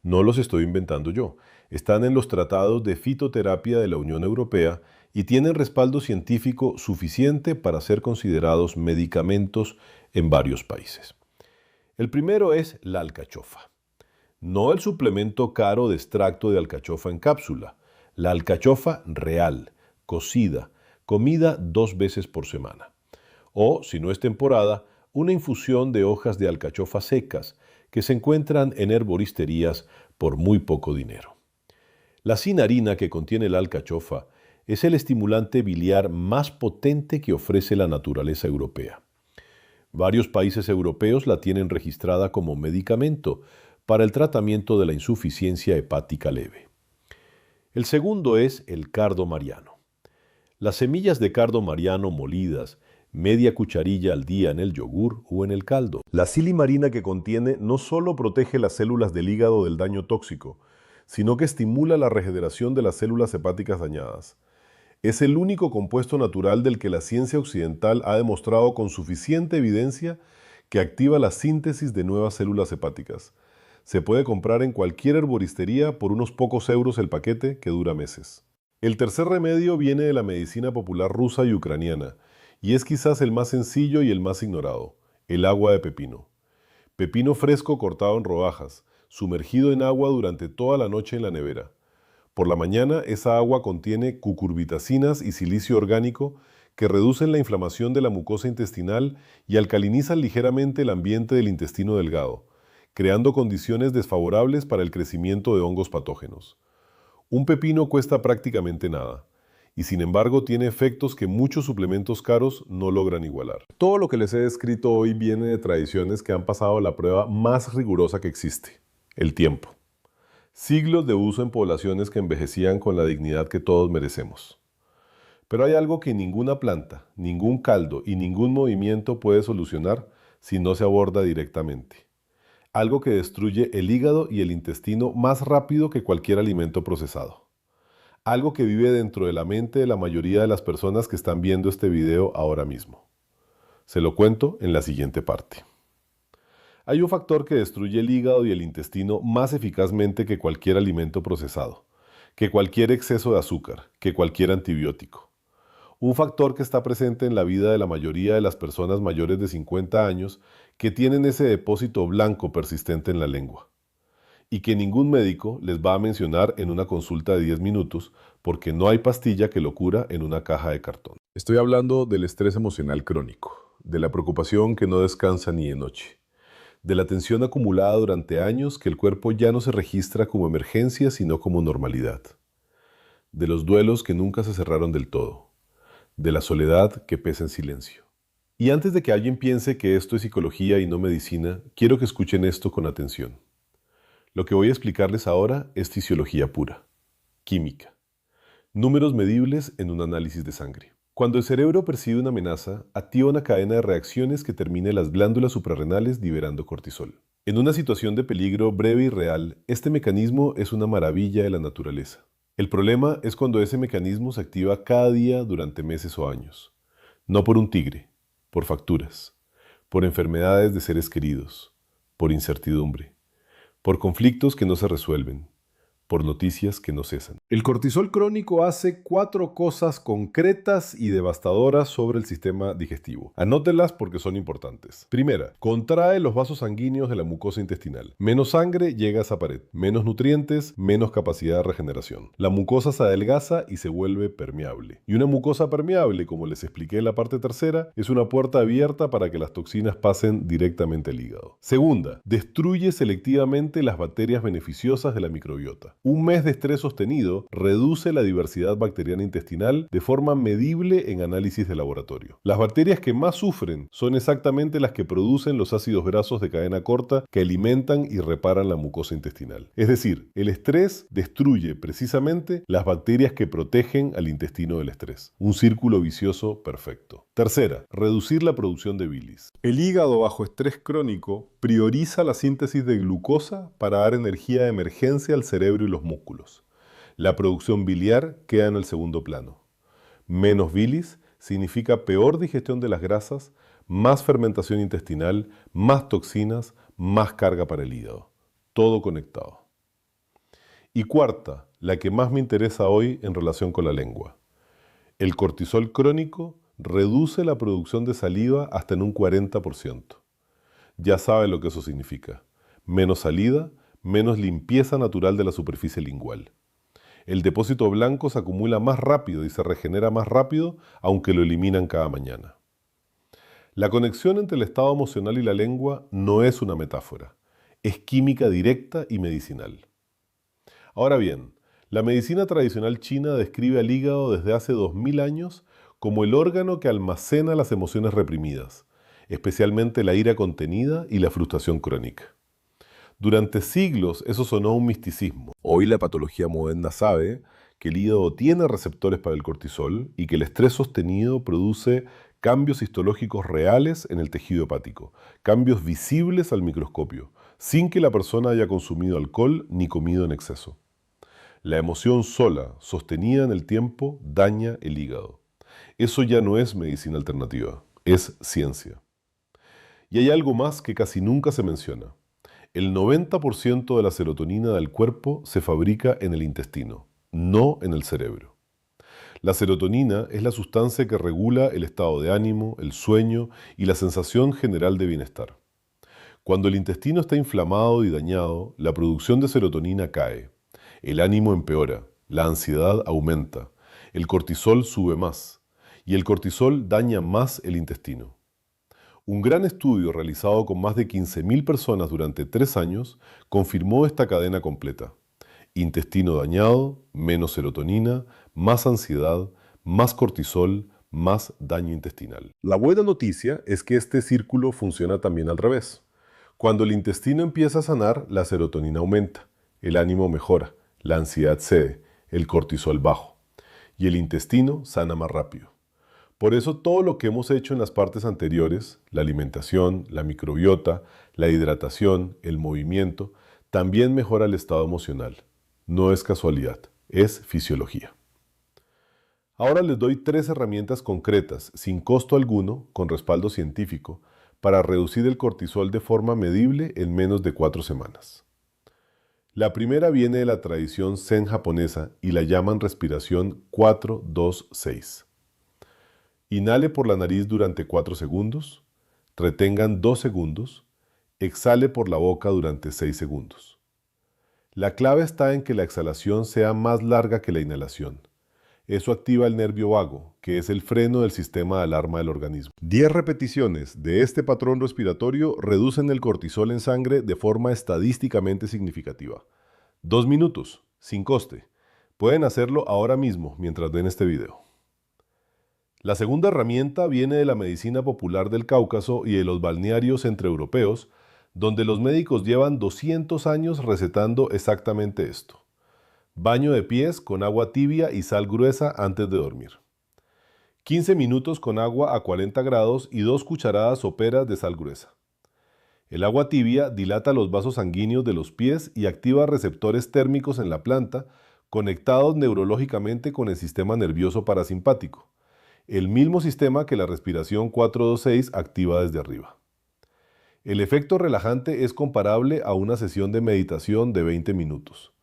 No los estoy inventando yo. Están en los tratados de fitoterapia de la Unión Europea y tienen respaldo científico suficiente para ser considerados medicamentos en varios países. El primero es la alcachofa. No el suplemento caro de extracto de alcachofa en cápsula. La alcachofa real, cocida, comida 2 veces por semana. O, si no es temporada, una infusión de hojas de alcachofa secas que se encuentran en herboristerías por muy poco dinero. La cinarina que contiene la alcachofa es el estimulante biliar más potente que ofrece la naturaleza europea. Varios países europeos la tienen registrada como medicamento para el tratamiento de la insuficiencia hepática leve. El segundo es el cardo mariano. Las semillas de cardo mariano molidas, media cucharilla al día en el yogur o en el caldo. La silimarina que contiene no solo protege las células del hígado del daño tóxico, sino que estimula la regeneración de las células hepáticas dañadas. Es el único compuesto natural del que la ciencia occidental ha demostrado con suficiente evidencia que activa la síntesis de nuevas células hepáticas. Se puede comprar en cualquier herboristería por unos pocos euros el paquete, que dura meses. El tercer remedio viene de la medicina popular rusa y ucraniana, y es quizás el más sencillo y el más ignorado: el agua de pepino. Pepino fresco cortado en rodajas, sumergido en agua durante toda la noche en la nevera. Por la mañana, esa agua contiene cucurbitacinas y silicio orgánico que reducen la inflamación de la mucosa intestinal y alcalinizan ligeramente el ambiente del intestino delgado, creando condiciones desfavorables para el crecimiento de hongos patógenos. Un pepino cuesta prácticamente nada, y sin embargo tiene efectos que muchos suplementos caros no logran igualar. Todo lo que les he descrito hoy viene de tradiciones que han pasado la prueba más rigurosa que existe: el tiempo. Siglos de uso en poblaciones que envejecían con la dignidad que todos merecemos. Pero hay algo que ninguna planta, ningún caldo y ningún movimiento puede solucionar si no se aborda directamente. Algo que destruye el hígado y el intestino más rápido que cualquier alimento procesado. Algo que vive dentro de la mente de la mayoría de las personas que están viendo este video ahora mismo. Se lo cuento en la siguiente parte. Hay un factor que destruye el hígado y el intestino más eficazmente que cualquier alimento procesado, que cualquier exceso de azúcar, que cualquier antibiótico. Un factor que está presente en la vida de la mayoría de las personas mayores de 50 años que tienen ese depósito blanco persistente en la lengua, y que ningún médico les va a mencionar en una consulta de 10 minutos porque no hay pastilla que lo cura en una caja de cartón. Estoy hablando del estrés emocional crónico, de la preocupación que no descansa ni de noche, de la tensión acumulada durante años que el cuerpo ya no se registra como emergencia sino como normalidad, de los duelos que nunca se cerraron del todo, de la soledad que pesa en silencio. Y antes de que alguien piense que esto es psicología y no medicina, quiero que escuchen esto con atención. Lo que voy a explicarles ahora es fisiología pura, química, números medibles en un análisis de sangre. Cuando el cerebro percibe una amenaza, activa una cadena de reacciones que termina en las glándulas suprarrenales liberando cortisol. En una situación de peligro breve y real, este mecanismo es una maravilla de la naturaleza. El problema es cuando ese mecanismo se activa cada día durante meses o años. No por un tigre, por facturas, por enfermedades de seres queridos, por incertidumbre, por conflictos que no se resuelven, por noticias que no cesan. El cortisol crónico hace 4 cosas concretas y devastadoras sobre el sistema digestivo. Anótelas porque son importantes. Primera, contrae los vasos sanguíneos de la mucosa intestinal. Menos sangre llega a esa pared, menos nutrientes, menos capacidad de regeneración. La mucosa se adelgaza y se vuelve permeable. Y una mucosa permeable, como les expliqué en la parte tercera, es una puerta abierta para que las toxinas pasen directamente al hígado. Segunda, destruye selectivamente las bacterias beneficiosas de la microbiota. Un mes de estrés sostenido reduce la diversidad bacteriana intestinal de forma medible en análisis de laboratorio. Las bacterias que más sufren son exactamente las que producen los ácidos grasos de cadena corta que alimentan y reparan la mucosa intestinal. Es decir, el estrés destruye precisamente las bacterias que protegen al intestino del estrés. Un círculo vicioso perfecto. Tercera, reducir la producción de bilis. El hígado bajo estrés crónico prioriza la síntesis de glucosa para dar energía de emergencia al cerebro y los músculos. La producción biliar queda en el segundo plano. Menos bilis significa peor digestión de las grasas, más fermentación intestinal, más toxinas, más carga para el hígado. Todo conectado. Y cuarta, la que más me interesa hoy en relación con la lengua. El cortisol crónico reduce la producción de saliva hasta en un 40%. Ya sabe lo que eso significa. Menos salida, menos limpieza natural de la superficie lingual. El depósito blanco se acumula más rápido y se regenera más rápido, aunque lo eliminan cada mañana. La conexión entre el estado emocional y la lengua no es una metáfora, es química directa y medicinal. Ahora bien, la medicina tradicional china describe al hígado desde hace 2000 años como el órgano que almacena las emociones reprimidas, especialmente la ira contenida y la frustración crónica. Durante siglos eso sonó a un misticismo. Hoy la patología moderna sabe que el hígado tiene receptores para el cortisol y que el estrés sostenido produce cambios histológicos reales en el tejido hepático, cambios visibles al microscopio, sin que la persona haya consumido alcohol ni comido en exceso. La emoción sola, sostenida en el tiempo, daña el hígado. Eso ya no es medicina alternativa, es ciencia. Y hay algo más que casi nunca se menciona. El 90% de la serotonina del cuerpo se fabrica en el intestino, no en el cerebro. La serotonina es la sustancia que regula el estado de ánimo, el sueño y la sensación general de bienestar. Cuando el intestino está inflamado y dañado, la producción de serotonina cae, el ánimo empeora, la ansiedad aumenta, el cortisol sube más, y el cortisol daña más el intestino. Un gran estudio realizado con más de 15.000 personas durante 3 años confirmó esta cadena completa. Intestino dañado, menos serotonina, más ansiedad, más cortisol, más daño intestinal. La buena noticia es que este círculo funciona también al revés. Cuando el intestino empieza a sanar, la serotonina aumenta, el ánimo mejora, la ansiedad cede, el cortisol bajo, y el intestino sana más rápido. Por eso todo lo que hemos hecho en las partes anteriores, la alimentación, la microbiota, la hidratación, el movimiento, también mejora el estado emocional. No es casualidad, es fisiología. Ahora les doy 3 herramientas concretas, sin costo alguno, con respaldo científico, para reducir el cortisol de forma medible en menos de 4 semanas. La primera viene de la tradición zen japonesa y la llaman respiración 4-2-6. Inhale por la nariz durante 4 segundos, retengan 2 segundos, exhale por la boca durante 6 segundos. La clave está en que la exhalación sea más larga que la inhalación. Eso activa el nervio vago, que es el freno del sistema de alarma del organismo. 10 repeticiones de este patrón respiratorio reducen el cortisol en sangre de forma estadísticamente significativa. 2 minutos, sin coste. Pueden hacerlo ahora mismo mientras ven este video. La segunda herramienta viene de la medicina popular del Cáucaso y de los balnearios centroeuropeos, donde los médicos llevan 200 años recetando exactamente esto. Baño de pies con agua tibia y sal gruesa antes de dormir. 15 minutos con agua a 40 grados y 2 cucharadas soperas de sal gruesa. El agua tibia dilata los vasos sanguíneos de los pies y activa receptores térmicos en la planta, conectados neurológicamente con el sistema nervioso parasimpático, el mismo sistema que la respiración 426 activa desde arriba. El efecto relajante es comparable a una sesión de meditación de 20 minutos.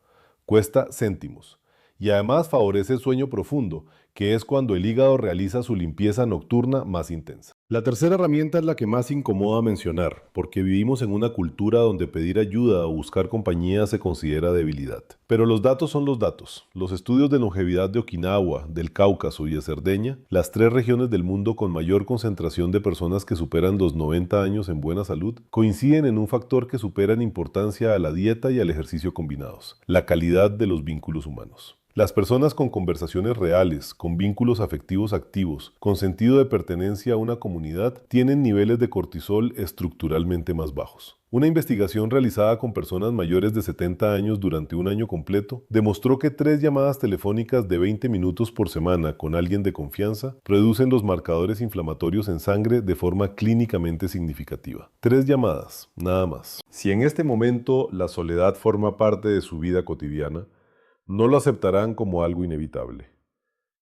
Cuesta céntimos y además favorece el sueño profundo, que es cuando el hígado realiza su limpieza nocturna más intensa. La tercera herramienta es la que más incomoda mencionar, porque vivimos en una cultura donde pedir ayuda o buscar compañía se considera debilidad. Pero los datos son los datos. Los estudios de longevidad de Okinawa, del Cáucaso y de Cerdeña, las 3 regiones del mundo con mayor concentración de personas que superan los 90 años en buena salud, coinciden en un factor que supera en importancia a la dieta y al ejercicio combinados: la calidad de los vínculos humanos. Las personas con conversaciones reales, con vínculos afectivos activos, con sentido de pertenencia a una comunidad, tienen niveles de cortisol estructuralmente más bajos. Una investigación realizada con personas mayores de 70 años durante un año completo demostró que 3 llamadas telefónicas de 20 minutos por semana con alguien de confianza reducen los marcadores inflamatorios en sangre de forma clínicamente significativa. 3 llamadas, nada más. Si en este momento la soledad forma parte de su vida cotidiana, no lo aceptarán como algo inevitable.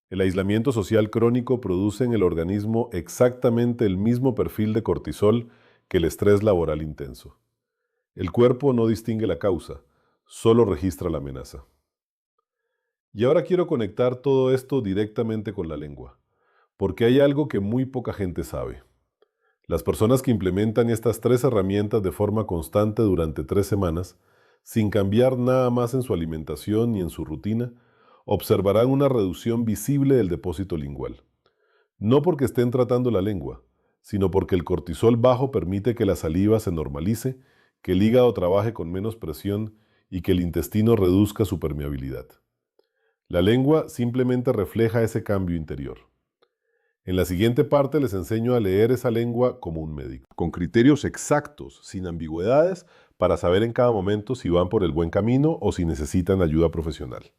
El aislamiento social crónico produce en el organismo exactamente el mismo perfil de cortisol que el estrés laboral intenso. El cuerpo no distingue la causa, solo registra la amenaza. Y ahora quiero conectar todo esto directamente con la lengua, porque hay algo que muy poca gente sabe. Las personas que implementan estas 3 herramientas de forma constante durante 3 semanas, sin cambiar nada más en su alimentación ni en su rutina, observarán una reducción visible del depósito lingual. No porque estén tratando la lengua, sino porque el cortisol bajo permite que la saliva se normalice, que el hígado trabaje con menos presión y que el intestino reduzca su permeabilidad. La lengua simplemente refleja ese cambio interior. En la siguiente parte les enseño a leer esa lengua como un médico, con criterios exactos, sin ambigüedades, para saber en cada momento si van por el buen camino o si necesitan ayuda profesional.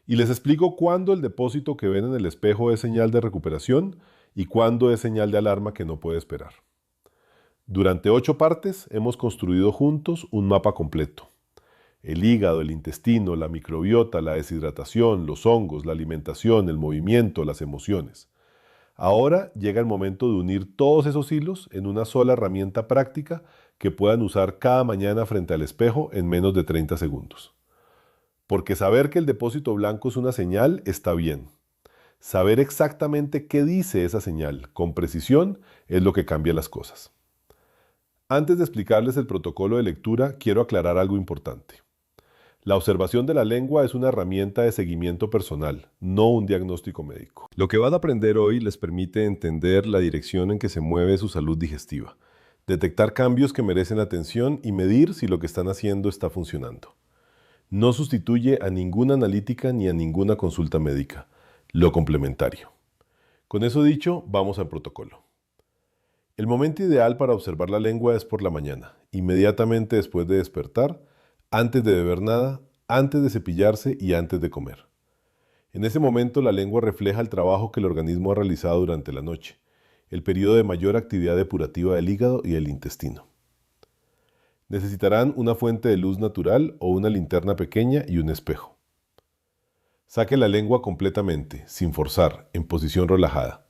Y les explico cuándo el depósito que ven en el espejo es señal de recuperación y cuándo es señal de alarma que no puede esperar. Durante 8 partes hemos construido juntos un mapa completo. El hígado, el intestino, la microbiota, la deshidratación, los hongos, la alimentación, el movimiento, las emociones. Ahora llega el momento de unir todos esos hilos en una sola herramienta práctica que puedan usar cada mañana frente al espejo en menos de 30 segundos. Porque saber que el depósito blanco es una señal está bien. Saber exactamente qué dice esa señal con precisión es lo que cambia las cosas. Antes de explicarles el protocolo de lectura, quiero aclarar algo importante. La observación de la lengua es una herramienta de seguimiento personal, no un diagnóstico médico. Lo que van a aprender hoy les permite entender la dirección en que se mueve su salud digestiva, detectar cambios que merecen atención y medir si lo que están haciendo está funcionando. No sustituye a ninguna analítica ni a ninguna consulta médica, lo complementario. Con eso dicho, vamos al protocolo. El momento ideal para observar la lengua es por la mañana, inmediatamente después de despertar, antes de beber nada, antes de cepillarse y antes de comer. En ese momento la lengua refleja el trabajo que el organismo ha realizado durante la noche, el periodo de mayor actividad depurativa del hígado y el intestino. Necesitarán una fuente de luz natural o una linterna pequeña y un espejo. Saquen la lengua completamente, sin forzar, en posición relajada.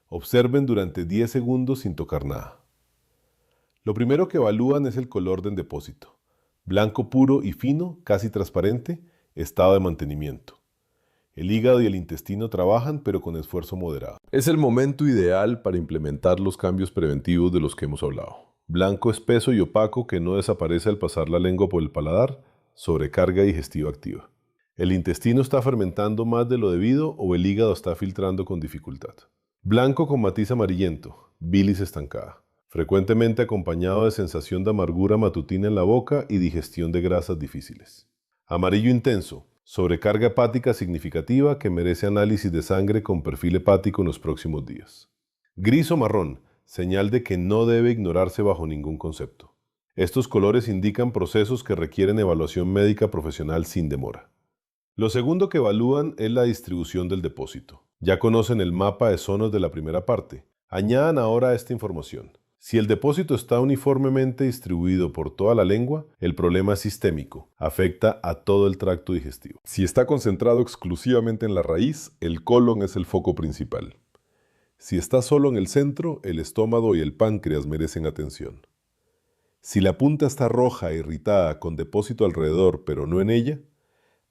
Observen durante 10 segundos sin tocar nada. Lo primero que evalúan es el color del depósito. Blanco puro y fino, casi transparente, estado de mantenimiento. El hígado y el intestino trabajan, pero con esfuerzo moderado. Es el momento ideal para implementar los cambios preventivos de los que hemos hablado. Blanco espeso y opaco que no desaparece al pasar la lengua por el paladar, sobrecarga digestiva activa. El intestino está fermentando más de lo debido o el hígado está filtrando con dificultad. Blanco con matiz amarillento, bilis estancada. Frecuentemente acompañado de sensación de amargura matutina en la boca y digestión de grasas difíciles. Amarillo intenso, sobrecarga hepática significativa que merece análisis de sangre con perfil hepático en los próximos días. Gris o marrón, señal de que no debe ignorarse bajo ningún concepto. Estos colores indican procesos que requieren evaluación médica profesional sin demora. Lo segundo que evalúan es la distribución del depósito. Ya conocen el mapa de zonas de la primera parte. Añadan ahora esta información. Si el depósito está uniformemente distribuido por toda la lengua, el problema es sistémico, afecta a todo el tracto digestivo. Si está concentrado exclusivamente en la raíz, el colon es el foco principal. Si está solo en el centro, el estómago y el páncreas merecen atención. Si la punta está roja e irritada con depósito alrededor pero no en ella,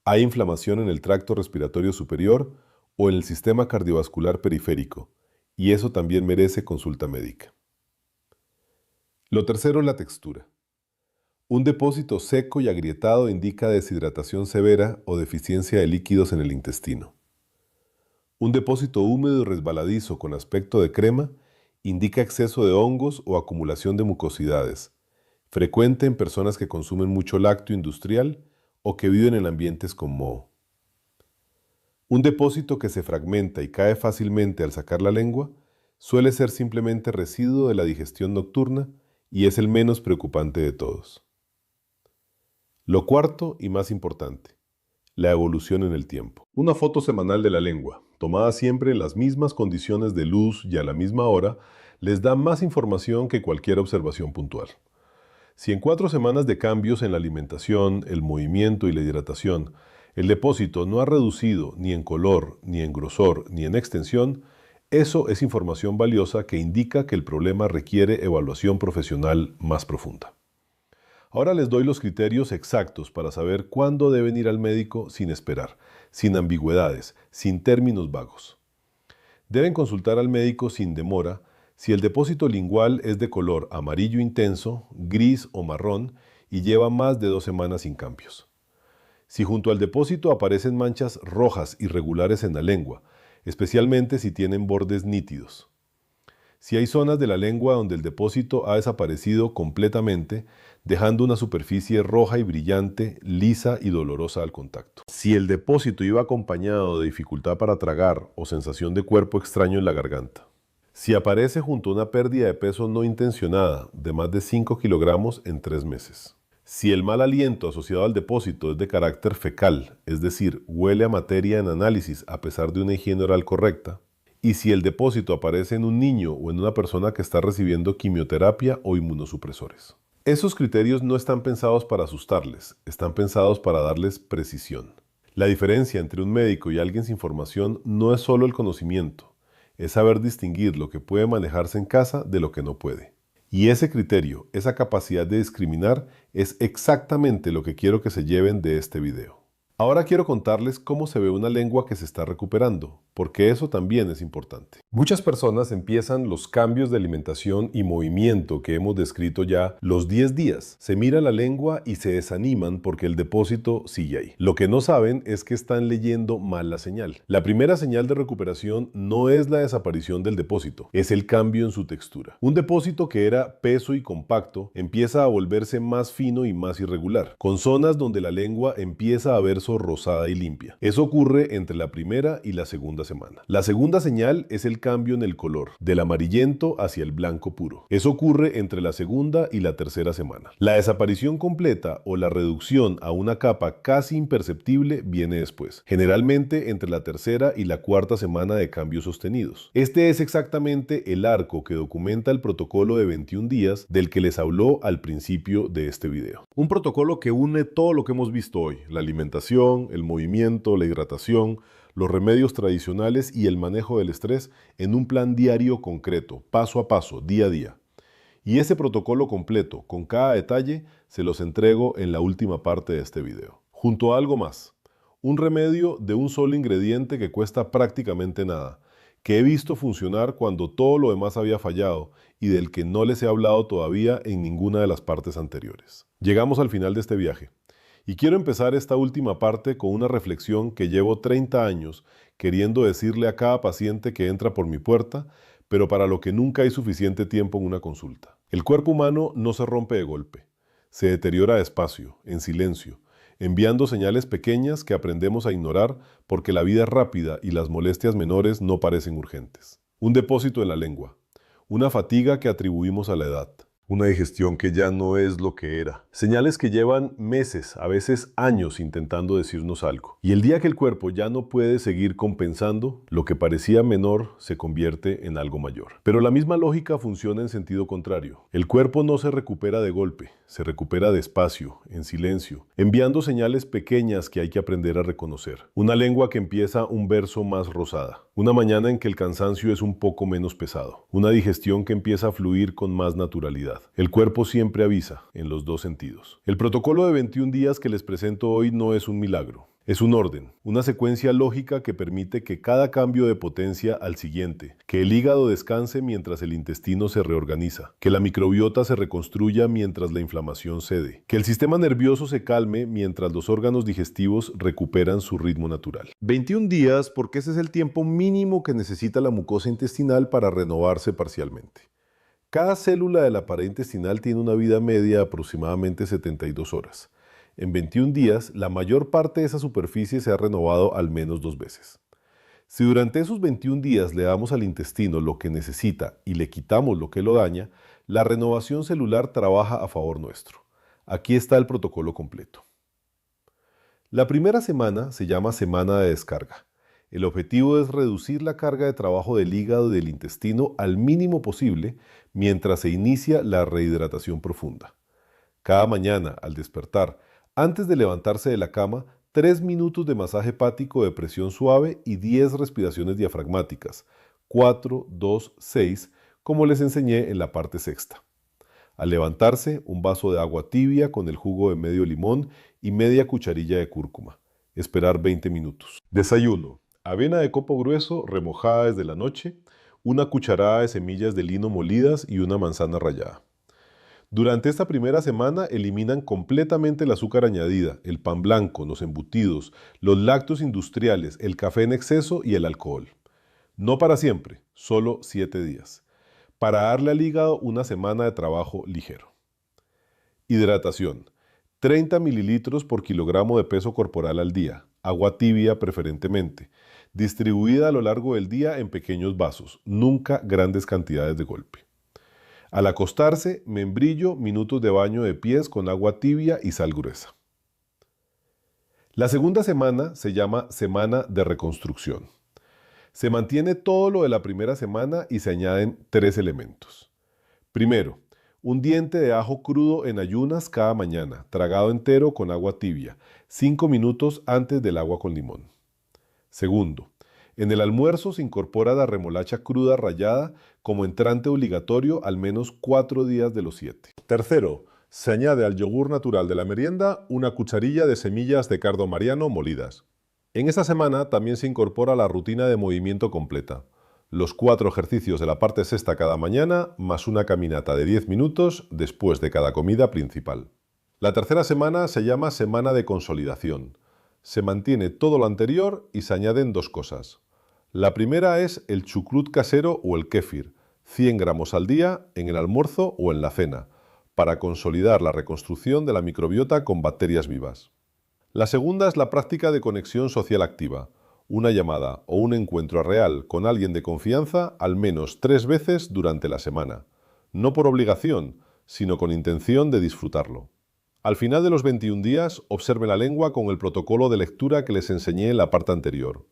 hay inflamación en el tracto respiratorio superior o en el sistema cardiovascular periférico, y eso también merece consulta médica. Lo tercero es la textura. Un depósito seco y agrietado indica deshidratación severa o deficiencia de líquidos en el intestino. Un depósito húmedo y resbaladizo con aspecto de crema indica exceso de hongos o acumulación de mucosidades, frecuente en personas que consumen mucho lácteo industrial o que viven en ambientes con moho. Un depósito que se fragmenta y cae fácilmente al sacar la lengua suele ser simplemente residuo de la digestión nocturna y es el menos preocupante de todos. Lo cuarto y más importante, la evolución en el tiempo. Una foto semanal de la lengua, tomada siempre en las mismas condiciones de luz y a la misma hora, les da más información que cualquier observación puntual. Si en 4 semanas de cambios en la alimentación, el movimiento y la hidratación, el depósito no ha reducido ni en color, ni en grosor, ni en extensión, eso es información valiosa que indica que el problema requiere evaluación profesional más profunda. Ahora les doy los criterios exactos para saber cuándo deben ir al médico sin esperar, sin ambigüedades, sin términos vagos. Deben consultar al médico sin demora si el depósito lingual es de color amarillo intenso, gris o marrón y lleva más de 2 semanas sin cambios. Si junto al depósito aparecen manchas rojas irregulares en la lengua, especialmente si tienen bordes nítidos. Si hay zonas de la lengua donde el depósito ha desaparecido completamente, dejando una superficie roja y brillante, lisa y dolorosa al contacto. Si el depósito iba acompañado de dificultad para tragar o sensación de cuerpo extraño en la garganta. Si aparece junto a una pérdida de peso no intencionada de más de 5 kilogramos en 3 meses. Si el mal aliento asociado al depósito es de carácter fecal, es decir, huele a materia en análisis a pesar de una higiene oral correcta, y si el depósito aparece en un niño o en una persona que está recibiendo quimioterapia o inmunosupresores. Esos criterios no están pensados para asustarles, están pensados para darles precisión. La diferencia entre un médico y alguien sin formación no es solo el conocimiento, es saber distinguir lo que puede manejarse en casa de lo que no puede. Y ese criterio, esa capacidad de discriminar, es exactamente lo que quiero que se lleven de este video. Ahora quiero contarles cómo se ve una lengua que se está recuperando, porque eso también es importante. Muchas personas empiezan los cambios de alimentación y movimiento que hemos descrito ya los 10 días. Se mira la lengua y se desaniman porque el depósito sigue ahí. Lo que no saben es que están leyendo mal la señal. La primera señal de recuperación no es la desaparición del depósito, es el cambio en su textura. Un depósito que era peso y compacto empieza a volverse más fino y más irregular, con zonas donde la lengua empieza a verse rosada y limpia. Eso ocurre entre la primera y la segunda semana. La segunda señal es el cambio en el color, del amarillento hacia el blanco puro. Eso ocurre entre la segunda y la tercera semana. La desaparición completa o la reducción a una capa casi imperceptible viene después, generalmente entre la tercera y la cuarta semana de cambios sostenidos. Este es exactamente el arco que documenta el protocolo de 21 días del que les habló al principio de este video. Un protocolo que une todo lo que hemos visto hoy, la alimentación, el movimiento, la hidratación, los remedios tradicionales y el manejo del estrés en un plan diario concreto, paso a paso, día a día. Y ese protocolo completo, con cada detalle, se los entrego en la última parte de este video. Junto a algo más, un remedio de un solo ingrediente que cuesta prácticamente nada, que he visto funcionar cuando todo lo demás había fallado y del que no les he hablado todavía en ninguna de las partes anteriores. Llegamos al final de este viaje. Y quiero empezar esta última parte con una reflexión que llevo 30 años queriendo decirle a cada paciente que entra por mi puerta, pero para lo que nunca hay suficiente tiempo en una consulta. El cuerpo humano no se rompe de golpe, se deteriora despacio, en silencio, enviando señales pequeñas que aprendemos a ignorar porque la vida es rápida y las molestias menores no parecen urgentes. Un depósito en la lengua, una fatiga que atribuimos a la edad, una digestión que ya no es lo que era. Señales que llevan meses, a veces años intentando decirnos algo. Y el día que el cuerpo ya no puede seguir compensando, lo que parecía menor se convierte en algo mayor. Pero la misma lógica funciona en sentido contrario. El cuerpo no se recupera de golpe, se recupera despacio, en silencio, enviando señales pequeñas que hay que aprender a reconocer. Una lengua que empieza un verso más rosada. Una mañana en que el cansancio es un poco menos pesado. Una digestión que empieza a fluir con más naturalidad. El cuerpo siempre avisa, en los dos sentidos. El protocolo de 21 días que les presento hoy no es un milagro. Es un orden, una secuencia lógica que permite que cada cambio de potencia al siguiente, que el hígado descanse mientras el intestino se reorganiza, que la microbiota se reconstruya mientras la inflamación cede, que el sistema nervioso se calme mientras los órganos digestivos recuperan su ritmo natural. 21 días porque ese es el tiempo mínimo que necesita la mucosa intestinal para renovarse parcialmente. Cada célula de la pared intestinal tiene una vida media de aproximadamente 72 horas. En 21 días, la mayor parte de esa superficie se ha renovado al menos 2 veces. Si durante esos 21 días le damos al intestino lo que necesita y le quitamos lo que lo daña, la renovación celular trabaja a favor nuestro. Aquí está el protocolo completo. La primera semana se llama semana de descarga. El objetivo es reducir la carga de trabajo del hígado y del intestino al mínimo posible mientras se inicia la rehidratación profunda. Cada mañana, al despertar, antes de levantarse de la cama, 3 minutos de masaje hepático de presión suave y 10 respiraciones diafragmáticas, 4, 2, 6, como les enseñé en la parte sexta. Al levantarse, un vaso de agua tibia con el jugo de medio limón y media cucharilla de cúrcuma. Esperar 20 minutos. Desayuno. Avena de copo grueso remojada desde la noche, una cucharada de semillas de lino molidas y una manzana rallada. Durante esta primera semana eliminan completamente el azúcar añadida, el pan blanco, los embutidos, los lácteos industriales, el café en exceso y el alcohol. No para siempre, solo 7 días. Para darle al hígado una semana de trabajo ligero. Hidratación. 30 mililitros por kilogramo de peso corporal al día, agua tibia preferentemente, distribuida a lo largo del día en pequeños vasos, nunca grandes cantidades de golpe. Al acostarse, membrillo, minutos de baño de pies con agua tibia y sal gruesa. La segunda semana se llama semana de reconstrucción. Se mantiene todo lo de la primera semana y se añaden 3 elementos. Primero, un diente de ajo crudo en ayunas cada mañana, tragado entero con agua tibia, 5 minutos antes del agua con limón. Segundo, en el almuerzo se incorpora la remolacha cruda rallada como entrante obligatorio al menos 4 días de los 7. Tercero, se añade al yogur natural de la merienda una cucharilla de semillas de cardo mariano molidas. En esta semana también se incorpora la rutina de movimiento completa. Los 4 ejercicios de la parte sexta cada mañana, más una caminata de 10 minutos después de cada comida principal. La tercera semana se llama semana de consolidación. Se mantiene todo lo anterior y se añaden 2 cosas. La primera es el chucrut casero o el kéfir, 100 gramos al día en el almuerzo o en la cena, para consolidar la reconstrucción de la microbiota con bacterias vivas. La segunda es la práctica de conexión social activa, una llamada o un encuentro real con alguien de confianza al menos 3 veces durante la semana, no por obligación, sino con intención de disfrutarlo. Al final de los 21 días, observen la lengua con el protocolo de lectura que les enseñé en la parte anterior.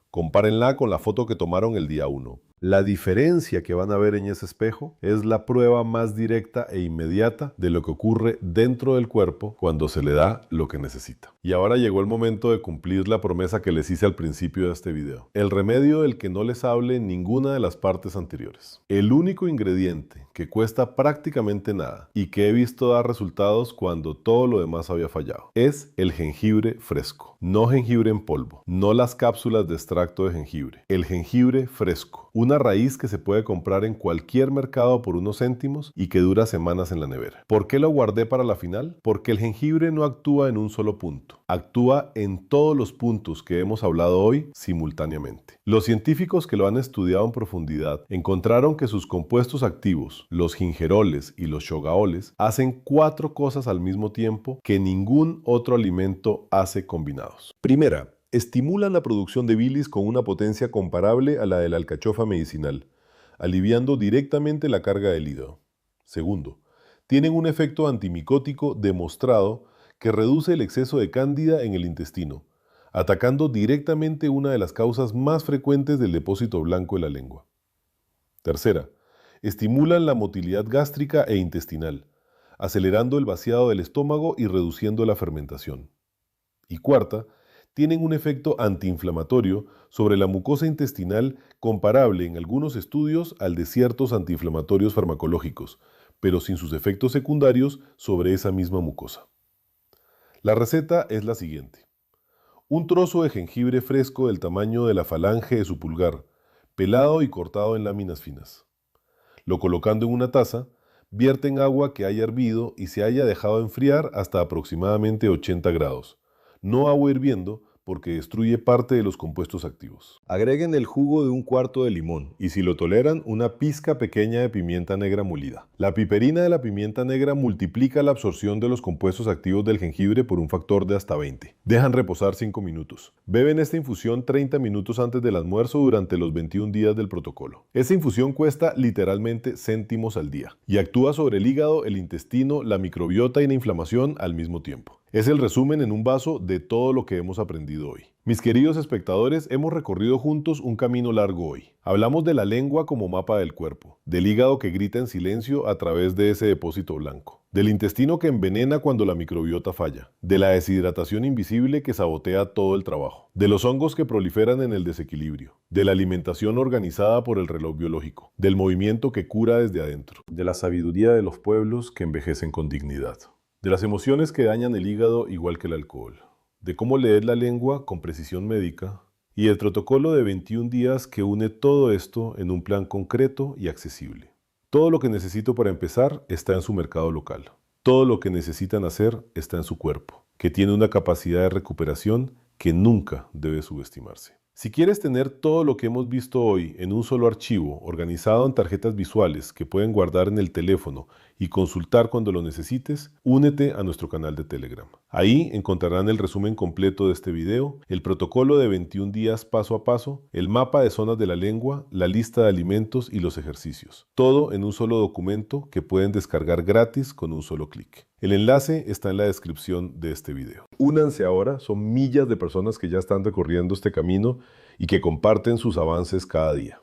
Compárenla con la foto que tomaron el día 1. La diferencia que van a ver en ese espejo es la prueba más directa e inmediata de lo que ocurre dentro del cuerpo cuando se le da lo que necesita. Y ahora llegó el momento de cumplir la promesa que les hice al principio de este video. El remedio del que no les hable en ninguna de las partes anteriores. El único ingrediente que cuesta prácticamente nada y que he visto dar resultados cuando todo lo demás había fallado es el jengibre fresco. No jengibre en polvo, no las cápsulas de extracto de jengibre. El jengibre fresco. Una raíz que se puede comprar en cualquier mercado por unos céntimos y que dura semanas en la nevera. ¿Por qué lo guardé para la final? Porque el jengibre no actúa en un solo punto. Actúa en todos los puntos que hemos hablado hoy simultáneamente. Los científicos que lo han estudiado en profundidad encontraron que sus compuestos activos, los gingeroles y los shogaoles, hacen 4 cosas al mismo tiempo que ningún otro alimento hace combinados. Primera, estimulan la producción de bilis con una potencia comparable a la de la alcachofa medicinal, aliviando directamente la carga del hígado. Segundo, Tienen un efecto antimicótico demostrado que reduce el exceso de cándida en el intestino, atacando directamente una de las causas más frecuentes del depósito blanco en la lengua. Tercera, estimulan la motilidad gástrica e intestinal, acelerando el vaciado del estómago y reduciendo la fermentación. Y cuarta, tienen un efecto antiinflamatorio sobre la mucosa intestinal comparable en algunos estudios al de ciertos antiinflamatorios farmacológicos, pero sin sus efectos secundarios sobre esa misma mucosa. La receta es la siguiente. Un trozo de jengibre fresco del tamaño de la falange de su pulgar, pelado y cortado en láminas finas. Lo colocando en una taza, vierte en agua que haya hervido y se haya dejado enfriar hasta aproximadamente 80 grados. No agua hirviendo porque destruye parte de los compuestos activos. Agreguen el jugo de un cuarto de limón y, si lo toleran, una pizca pequeña de pimienta negra molida. La piperina de la pimienta negra multiplica la absorción de los compuestos activos del jengibre por un factor de hasta 20. Dejan reposar 5 minutos. Beben esta infusión 30 minutos antes del almuerzo durante los 21 días del protocolo. Esta infusión cuesta literalmente céntimos al día y actúa sobre el hígado, el intestino, la microbiota y la inflamación al mismo tiempo. Es el resumen en un vaso de todo lo que hemos aprendido hoy. Mis queridos espectadores, hemos recorrido juntos un camino largo hoy. Hablamos de la lengua como mapa del cuerpo, del hígado que grita en silencio a través de ese depósito blanco, del intestino que envenena cuando la microbiota falla, de la deshidratación invisible que sabotea todo el trabajo, de los hongos que proliferan en el desequilibrio, de la alimentación organizada por el reloj biológico, del movimiento que cura desde adentro, de la sabiduría de los pueblos que envejecen con dignidad, de las emociones que dañan el hígado igual que el alcohol, de cómo leer la lengua con precisión médica y el protocolo de 21 días que une todo esto en un plan concreto y accesible. Todo lo que necesito para empezar está en su mercado local. Todo lo que necesitan hacer está en su cuerpo, que tiene una capacidad de recuperación que nunca debe subestimarse. Si quieres tener todo lo que hemos visto hoy en un solo archivo, organizado en tarjetas visuales que pueden guardar en el teléfono y consultar cuando lo necesites, únete a nuestro canal de Telegram. Ahí encontrarán el resumen completo de este video, el protocolo de 21 días paso a paso, el mapa de zonas de la lengua, la lista de alimentos y los ejercicios. Todo en un solo documento que pueden descargar gratis con un solo clic. El enlace está en la descripción de este video. Únanse ahora, son millas de personas que ya están recorriendo este camino y que comparten sus avances cada día.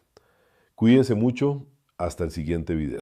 Cuídense mucho, hasta el siguiente video.